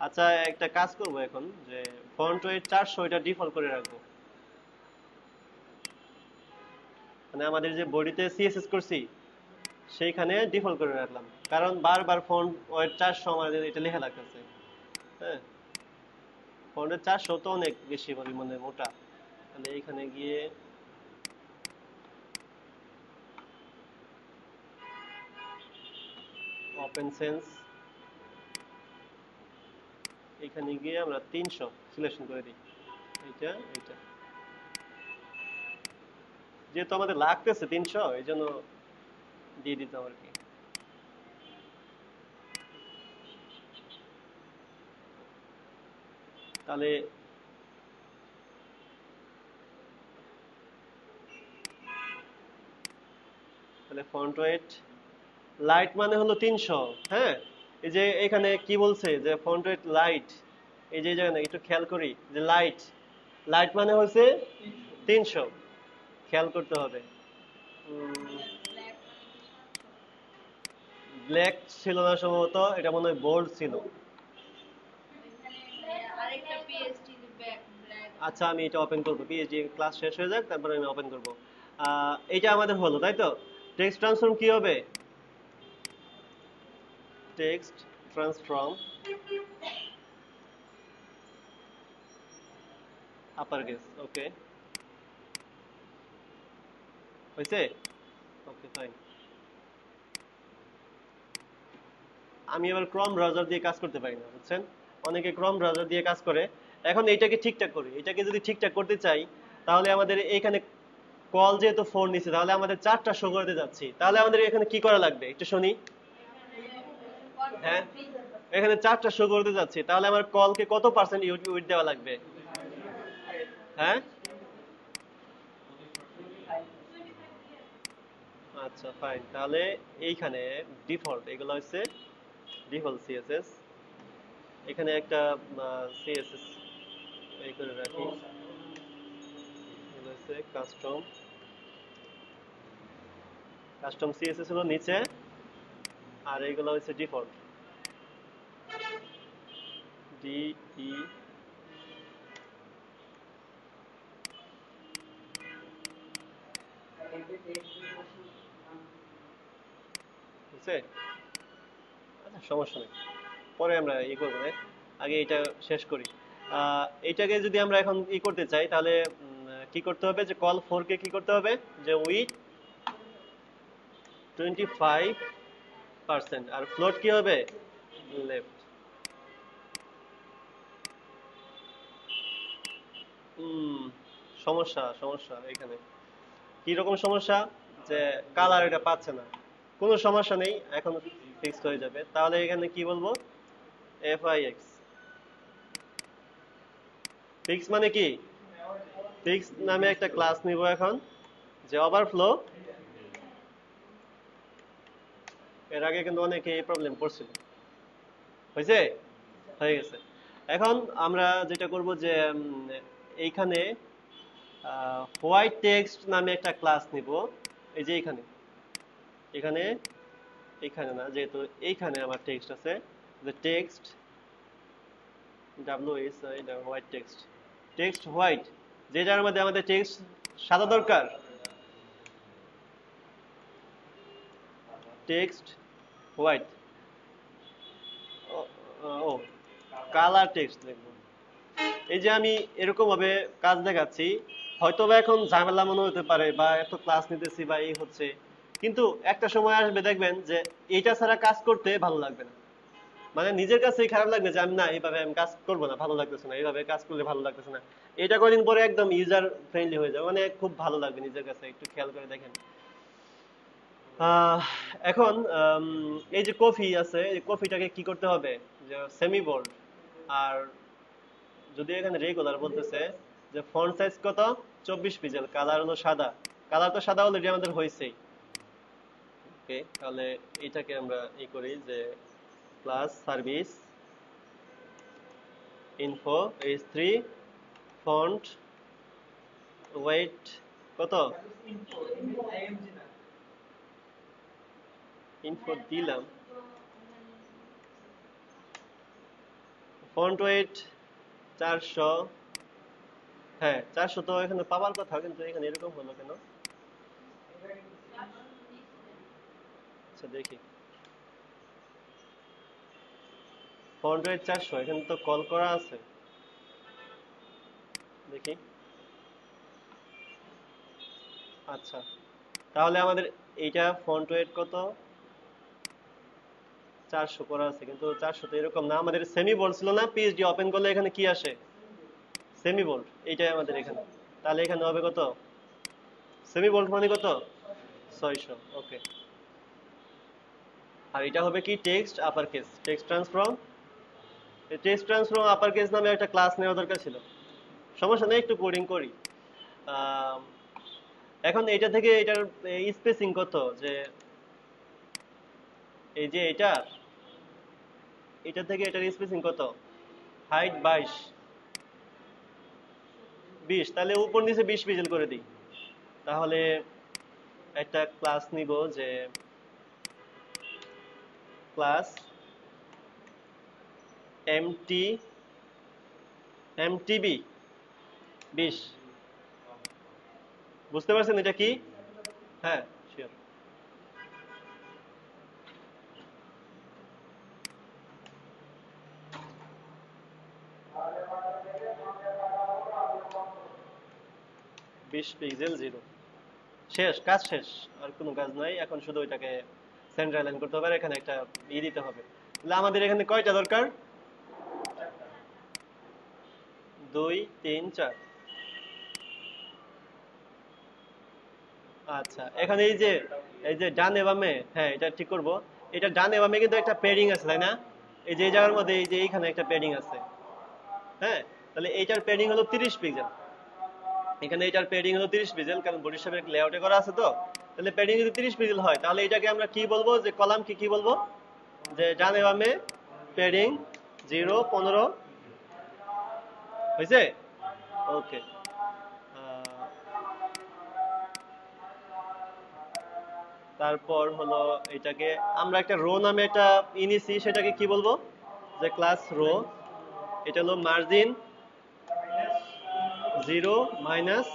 আচ্ছা, একটা কাজ করব এখন, যে ফন্ট ওয়েট 400 এটা ডিফল্ট করে রাখবো। মানে আমাদের যে বডিতে সিএসএস করছি সেইখানে ডিফল্ট করে রাখলাম, কারণ বারবার ফন্ট ওয়েট 400 আমাদের এটা লেখা লাগতেছে। হ্যাঁ, ফন্ট ওয়েট 400 তো অনেক বেশি পরিমাণে মোটা। তাহলে এইখানে গিয়ে ওপেন সেন্স, এখানে গিয়ে আমরা 300 সিলেকশন করে দিই। এইটা এইটা যেহেতু আমাদের লাগতেছে 300, এই জন্য দিয়ে দিতাম আর কি। তাহলে তাহলে ফন্ট ওয়েট লাইট মানে হলো 300। হ্যাঁ, এই যে এখানে কি বলছে যে ফন্ট ওয়েট লাইট, এই যে জায়গায় একটু খেয়াল করি যে লাইট, লাইট মানে হচ্ছে 300, খেয়াল করতে হবে। ব্ল্যাক ছিল না সম্ভবত, এটা মনে হয় বোল্ড ছিল। আচ্ছা, আমি এটা ওপেন করবো, পিএইচডি ক্লাস শেষ হয়ে যাক, তারপরে আমি ওপেন করবো। এইটা আমাদের হলো, তাই তো? টেক্সট ট্রান্সফর্ম কি হবে? টেক্সট ট্রান্সফর্ম আপার কেস, ওকে হয়েছে। Okay fine. আমি এবার ক্রম ব্রাউজার দিয়ে কাজ করতে পারি না, বুঝছেন? অনেকে ক্রম ব্রাউজার দিয়ে কাজ করে। এখন এইটাকে ঠিকঠাক করি, এটাকে যদি ঠিকঠাক করতে চাই তাহলে আমাদের এখানে কল যেহেতু 4 নিচ্ছে, তাহলে আমাদের 4টা শো করতে যাচ্ছি, তাহলে আমাদের এখানে কি করা লাগবে একটু শুনি। হ্যাঁ, এখানে 4টা শো করতে যাচ্ছি, তাহলে আমার কলকে কত পার্সেন্ট উইথ দেওয়া লাগবে? হ্যাঁ, আচ্ছা ফাইন। তাহলে এইখানে ডিফল্ট, এগুলো হচ্ছে ডিফল্ট সিএসএস। এখানে একটা সিএসএস এই করে রাখি, এগুলো হচ্ছে কাস্টম। কাস্টম সিএসএস হলো নিচে, আর এইগুলো হচ্ছে ডিফল্ট ডি ই। বুঝছে? আচ্ছা, সমস্যা নেই, পরে আমরা ই করবো না, আগে এটা শেষ করি। এইটাকে যদি আমরা এখন ই করতে চাই তাহলে কি করতে হবে, যে কল 4 কে কি করতে হবে, যে উইথ 25%, আর ফ্লোট কি হবে, লেফট। সমস্যা সমস্যা এখানে কি রকম সমস্যা, যে কালার এটা পাচ্ছে না। কোনো সমস্যা নেই, এখন ফিক্সড হয়ে যাবে। তাহলে এখানে কি বলবো, এফআইএক্স ফিক্স মানে কি, ফিক্স নামে একটা ক্লাস নিব এখন, যে ওভারফ্লো। এর আগে কিন্তু অনেকে এই প্রবলেম করছিল, হয়েছে, হয়ে গেছে। এখন আমরা যেটা করব যে এইখানে হোয়াইট টেক্সট নামে একটা ক্লাস নিব। এই যে এখানে এখানে এখানে না, যেহেতু এইখানে আমার টেক্সট আছে, যে text WHI white text, text white, যেটার মধ্যে আমাদের টেক্সট সাদা দরকার, টেক্সট হোয়াইট। ও কালার টেক্সট লিখবো। এই যে আমি এরকম ভাবে কাজ দেখাচ্ছি, হয়তো বা এখন ঝামেলা মনে হতে পারে, বা এত ক্লাস নিতেছি বা এই হচ্ছে, কিন্তু একটা সময় আসবে দেখবেন যে এইটা ছাড়া কাজ করতে ভালো লাগবে না, মানে নিজের কাছেই খারাপ লাগবে যে আমি না এইভাবে আমি কাজ করবো না, ভালো লাগতেছে না, এইভাবে কাজ করলে ভালো লাগতেছে না। এটা কদিন পরে একদম ইউজার ফ্রেন্ডলি হয়ে যাবে, মানে খুব ভালো লাগবে নিজের কাছে, একটু খেয়াল করে দেখেন। আহ, এখন এই যে কফি আছে, এই কফিটাকে কি করতে হবে, যে সেমি বোল্ড, আর যদি এখানে রেগুলার বলতেছে যে ফন্ট সাইজ কত, 24 পিক্সেল, কালার হলো সাদা, কালার তো সাদা অলরেডি আমাদের হয়েছেই। ওকে, তাহলে এটাকে আমরা ই করি যে class service info h3 font wait কত, ইনফো আইএমজি না। ইনফো দিলাম, ফন্ট ওয়েট 400, হ্যাঁ 400 তো এখানে পাওয়ার কথা, কিন্তু এখানে এরকম হলো কেন, আচ্ছা দেখি, ফন্ট ওয়েট 400 এখানে তো কল করা আছে, দেখি। আচ্ছা, তাহলে আমাদের এইটা ফন্ট ওয়েট কত, 400 করা আছে, কিন্তু 400 তো এরকম না, আমাদের সেমি বোল্ড ছিল না, পিএইচডি ওপেন করলে এখানে কি আসে, সেমি বোল্ড, এইটাই আমাদের এখানে। তাহলে এখানে হবে কত, সেমি বোল্ড মানে কত, 600। ওকে, আর এটা হবে কি text upper case, text transform, এই টেক্সট ট্রান্সফর্ম আপার কেস নামে একটা ক্লাস নেওয়া দরকার ছিল, সমস্যা নেই, একটু কোডিং করি। আম, এখন এটা থেকে এটার স্পেসিং কত, যে এই যে এটা থেকে এটার স্পেসিং কত, হাইট 22, 20, তাহলে উপর নিচে 20 পিক্সেল করে দিই। তাহলে একটা ক্লাস নিব, যে ক্লাস এমটিবি 20, বুঝতে পারছেন এটা কি, হ্যাঁ শিওর। বিশ পিক্সেল 0, শেষ, কাজ শেষ, আর কোনো কাজ নাই, এখন শুধু ওইটাকে সেন্টার লাইন করতে হবে, আর এখানে একটা দিতে হবে। তাহলে আমাদের এখানে কয়টা দরকার, 2 3 4। আচ্ছা, এখানে এই যে ডানে বামে, হ্যাঁ এটা ঠিক করব, এটা ডানে বামে কিন্তু একটা প্যাডিং আছে তাই না, এই যে এই জায়গার মধ্যে এই যে এইখানে একটা প্যাডিং আছে, হ্যাঁ, তাহলে এইটার প্যাডিং হলো 30 পিক্সেল, এখানে এটার প্যাডিং হলো 30 পিক্সেল, কারণ বডি শেপের লেআউটে করা আছে তো। তাহলে প্যাডিং যদি 30 পিক্সেল হয়, তাহলে এটাকে আমরা কি বলবো, যে কলাম কি বলবো, যে ডানে বামে প্যাডিং 0 15 হয়েছে। ওকে, তারপর হলো এটাকে আমরা একটা রো নামে একটা ইনিছি, সেটাকে কি বলবো, যে ক্লাস রো, এটা হলো মার্জিন 0 মাইনাস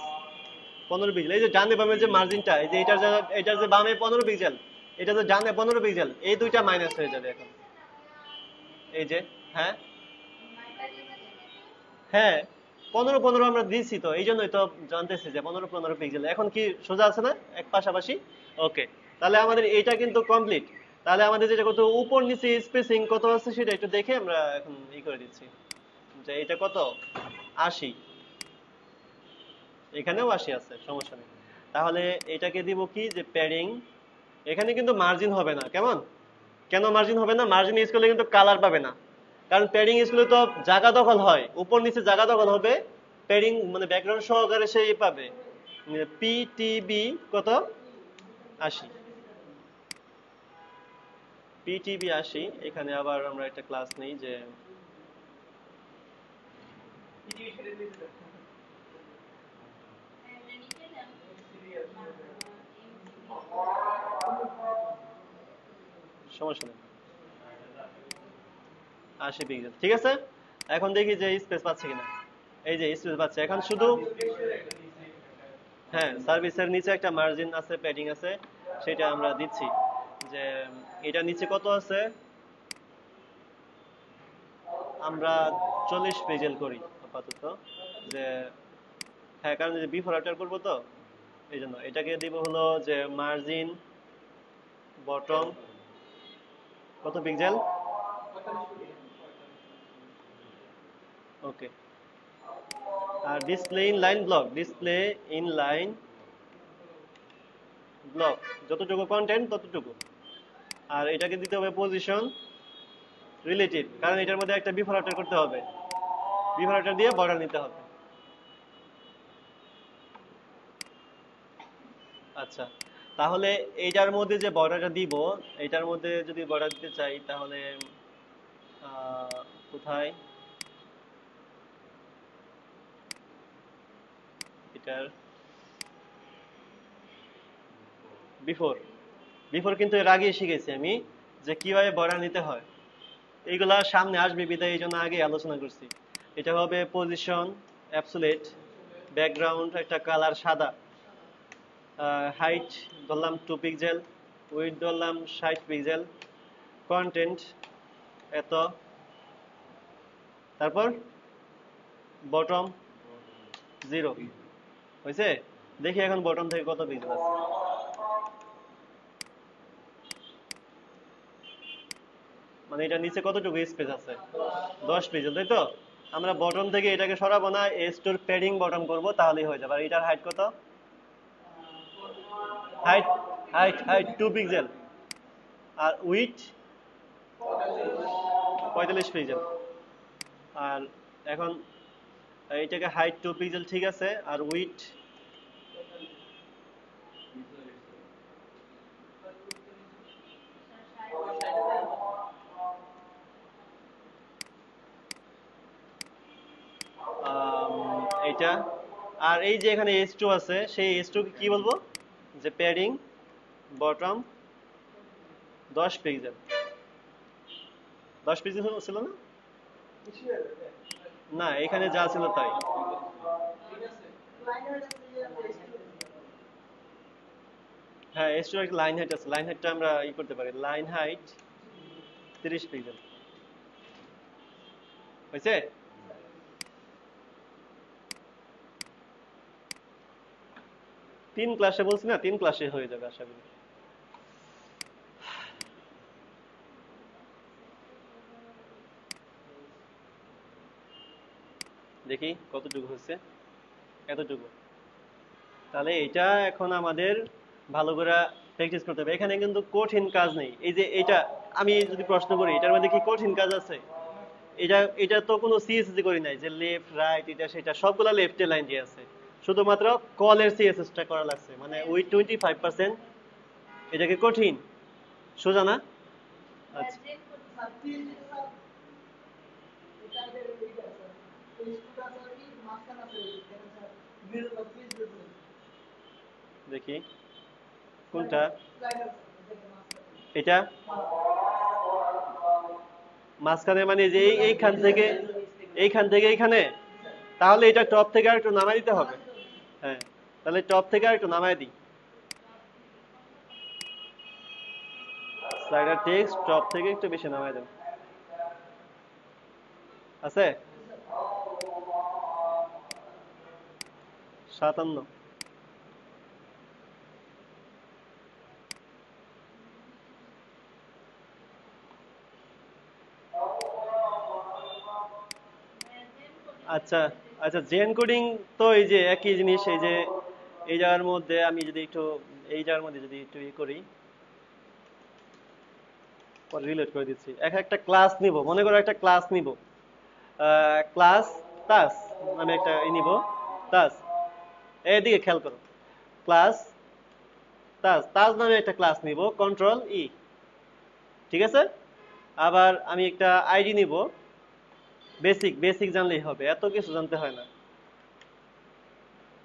15 পিক্সেল, এই যে ডানে বামে যে মার্জিনটা, এই যে এটার যে বামে 15 পিক্সেল, এটা যে ডানে 15 পিক্সেল, এই দুইটা মাইনাস হয়ে যাবে এখন, এই যে, হ্যাঁ হ্যাঁ 15 15 আমরা দিয়েছি তো, এই জন্যই তো জানতেছি যে 15 15 পিক্সেল, এখন কি সোজা আছে না এক পাশাপাশি। ওকে, তাহলে আমাদের এইটা কিন্তু কমপ্লিট। তাহলে আমাদের যেটা কত উপর নিচে স্পেসিং কত আছে সেটা একটু দেখে আমরা এখন করে দিচ্ছি, যে এটা কত, 80, এখানেও 80 আছে, সমস্যা নেই। তাহলে এটাকে দিব কি, যে প্যাডিং, এখানে কিন্তু মার্জিন হবে না, কেমন, কেন মার্জিন হবে না, মার্জিন ইউজ করলে কিন্তু কালার পাবে না, কারণ প্যাডিং ইউজ করলে তো জায়গা দখল হয়, উপর নিচে জায়গা দখল হবে, প্যাডিং মানে ব্যাকগ্রাউন্ড সহকারে সে পাবে। পিটিবি কত, 80, পিটিবি 80। এখানে আবার আমরা একটা ক্লাস নেই, যে সমস্যা নেই, 80 পিক্সেল, ঠিক আছে। এখন দেখি যে স্পেস পাচ্ছে কিনা, এই যে স্পেস পাচ্ছে, এখন শুধু, হ্যাঁ সার্ভিসের নিচে একটা মার্জিন আছে, প্যাডিং আছে, সেটা আমরা দিচ্ছি, যে এটা নিচে কত আছে, আমরা 40 পিক্সেল করি আপাতত, যে হ্যাঁ, কারণ যে বিফোর আফটার করবো তো, এই জন্য এটাকে দিব হলো যে মার্জিন বটম কত পিক্সেল? ওকে। আর display inline block, display inline block যতটুকু কন্টেন্ট ততটুকু। আর এটাকে দিতে হবে পজিশন রিলেটিভ, কারণ এটার মধ্যে একটা বিফোর আফটার করতে হবে, বিফোর আফটার দিয়ে বর্ডার নিতে হবে। আচ্ছা, তাহলে এইটার মধ্যে যে বর্ডারটা দিব, এটার মধ্যে যদি বর্ডার দিতে চাই তাহলে কোথায় এটার বিফোর, বিফোর কিন্তু এর আগে শিখেছি আমি যে কিভাবে বর্ডার নিতে হয়। এইগুলা সামনে আসবে বিদায় এই জন্য আগে আলোচনা করছি। এটা হবে পজিশন অ্যাবসোলিউট, ব্যাকগ্রাউন্ড একটা কালার সাদা, হাইট ধরলাম 2 পিক্সেল, উইডথ ধরলাম 60 পিক্সেল, কন্টেন্ট এত, তারপর বটম 0 হয়েছে। দেখি এখন বটম থেকে কত পিক্সেল আছে। মানে এটা নিচে কতটুকু স্পেস আছে? 10 পিক্সেল, তাই তো? আমরা বটম থেকে এটাকে সরাবো না, এস্টোর প্যাডিং বটম করব, তাহলেই হয়ে যাবে। আর এটার হাইট কত? হাইট হাইট 2 পিক্সেল, আর উইডথ 45 পিক্সেল। আর এখন এইটাকে হাইট 2 পিক্সেল ঠিক আছে, আর উইডথ এইটা। আর এই যে এখানে S2 আছে, সেই S2 কে কি বলবো? যে প্যাডিং বটম 10 পিক্সেল। 10 পিক্সেল ছিল না? না, এখানে যা ছিল তাই। হ্যাঁ, S2 এর একটা লাইন হাইট আছে, লাইন হাইটটা আমরা করতে পারি, লাইন হাইট 30 পিক্সেল হয়েছে। 3 ক্লাসে বলছি না, 3 ক্লাসে হয়ে যাবে আশা করি। দেখি কতটুকু হচ্ছে, এতটুকু। তাহলে এটা এখন আমাদের ভালো করে প্র্যাকটিস করতে হবে। এখানে কিন্তু কঠিন কাজ নেই। এই যে এটা আমি যদি প্রশ্ন করি এটার মধ্যে কি কঠিন কাজ আছে? এটা এটা তো কোনো সিএসএস করি নাই যে লেফট রাইট এটা সেটা, সবগুলা লেফটে লাইন দিয়ে আছে। শুধুমাত্র কলের সিএসএসটা করা লাগছে, মানে ওই 25%। এটাকে কঠিন? সোজা না? আচ্ছা, দেখি কোনটা। এটা মাঝখানে, মানে যে এইখান থেকে এইখানে, তাহলে এটা টপ থেকে আর একটু নামাই দিতে হবে। হ্যাঁ, তাহলে টপ থেকে আর একটু নামাই দিই। স্লাইডার টেক্সট টপ থেকে একটু বেশি নামাই দেন। আছে 57। আচ্ছা আচ্ছা, জেন কোডিং তো এই যে একই জিনিস। এই যে এই জায়গার মধ্যে আমি যদি একটু, এই জায়গার মধ্যে যদি একটু করি, পরে রিলেট করে দিচ্ছি। একটা ক্লাস নিব, মনে করো একটা ক্লাস নিব, ক্লাস টাস নামে একটা নিব, টাস। এদিকে খেয়াল করো, ক্লাস টাস, টাস নামে একটা ক্লাস নিব, কন্ট্রোল ই, ঠিক আছে। আবার আমি একটা আইডি নিব, বেসিক, বেসিক জানলেই হবে, এত কিছু জানতে হয় না।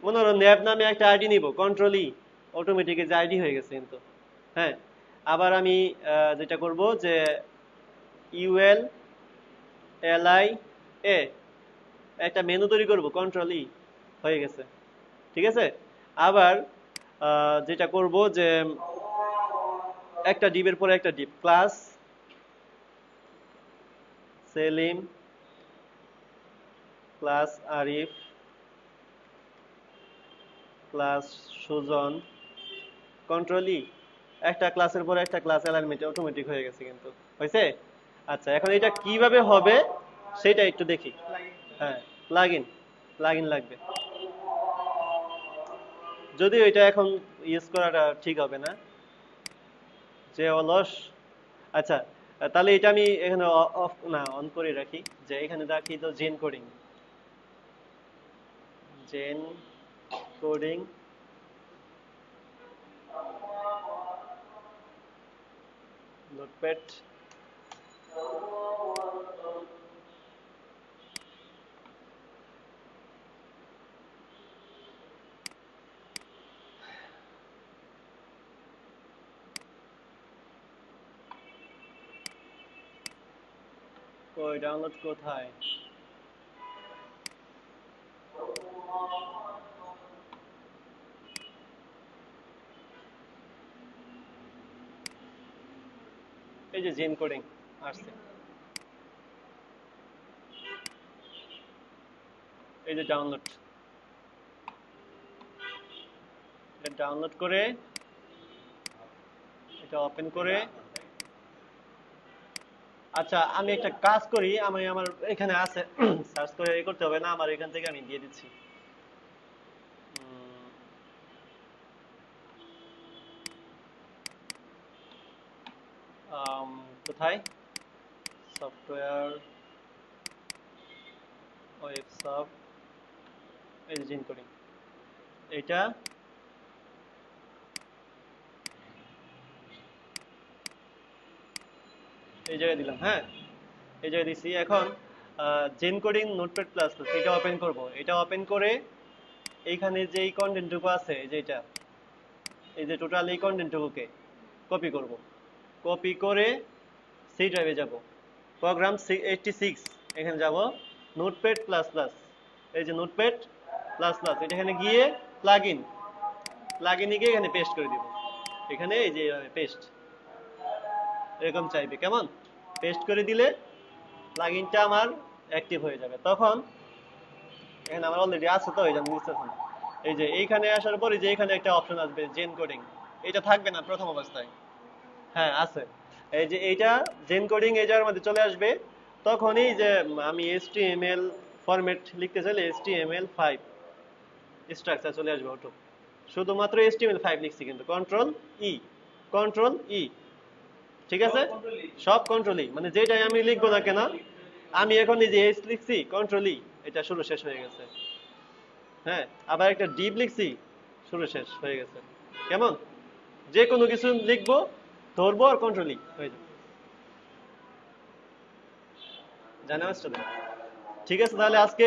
মনে করো ন্যাব নামে একটা আইডি নিব, কন্ট্রোল ই, অটোমেটিক যে আইডি হয়ে গেছে কিন্তু। হ্যাঁ, আবার আমি যেটা করব যে ইউএল এলআই এ একটা মেনু তৈরি করব, কন্ট্রোল ই, হয়ে গেছে, ঠিক আছে। আবার যেটা করব যে একটা ডিপের পরে একটা div, class Selim, class Arif, class Sujon, control E, একটা ক্লাসের পরে একটা ক্লাস অ্যালাইনমেন্ট অটোমেটিক হয়ে গেছে কিন্তু হয়েছে। আচ্ছা এখন এটা কিভাবে হবে সেটা একটু দেখি। হ্যাঁ প্লাগইন প্লাগইন লাগবে, যদিও এটা এখন ইউজ করাটা ঠিক হবে না, যে অলস। আচ্ছা তাহলে এটা আমি এখানে অফ না অন করে রাখি, যে এখানে রাখি তো Zen coding, Zen coding notepad. ওই ডাউনলোড কোথায়? এই যে জেন কোডিং আসছে, এই যে ডাউনলোড, এটা ডাউনলোড করে এটা ওপেন করে। আচ্ছা আমি একটা কাজ করি, আমি আমার এখানে আছে সার্চ করে করতে হবে না, আমার এখান থেকে আমি দিয়ে দিচ্ছি। কোথায় সফটওয়্যার ওয়েব সফট, এই যে জেন কোডিং, এটা এই জায়গায় দিলাম। হ্যাঁ এই জায়গায় দিছি। এখন Zen coding notepad plus plus এটা ওপেন করব, এটা ওপেন করে এইখানে যে এই কন্টেন্টটুকু আছে এই যে এটা, এই যে টোটাল এই কন্টেন্টটুকুকে কপি করব, কপি করে সি ড্রাইভে যাব, প্রোগ্রাম 86 এখানে যাব, নোটপ্যাড প্লাস প্লাস, এই যে নোটপ্যাড প্লাস প্লাস এটা এখানে গিয়ে প্লাগইনে গিয়ে এখানে পেস্ট করে দিব, এখানে এই যে পেস্ট এরকম চাইবে, কেমন পেস্ট করে দিলে প্লাগইনটা আমার অ্যাক্টিভ হয়ে যাবে। তখন এখানে আমার অলরেডি আছে তো এই জন্য বুঝতেছেন, এই যে এইখানে আসার পরে যে এখানে একটা অপশন আসবে জেন কোডিং, এটা থাকবে না প্রথম অবস্থায়, হ্যাঁ আছে, এই যে এইটা জেন কোডিং এই জায়গার মধ্যে চলে আসবে। তখনই যে আমি HTML ফরম্যাট লিখতে চাইলে HTML5 স্ট্রাকচার চলে আসবে অটো, শুধুমাত্র HTML5 লিখছি কিন্তু কন্ট্রোল ই, ঠিক আছে সব কন্ট্রোল ই, মানে যেটাই আমি লিখবো না কেন, আমি এখন এই যে এস লিখছি কন্ট্রোল ই, এটা শুরু শেষ হয়ে গেছে। হ্যাঁ আবার একটা ডিপ লিখছি, শুরু শেষ হয়ে গেছে, কেমন যে কোনো কিছু লিখবো ধরবো আর কন্ট্রোল ই হয়ে যাবে, জানা আসছে? ঠিক আছে তাহলে আজকে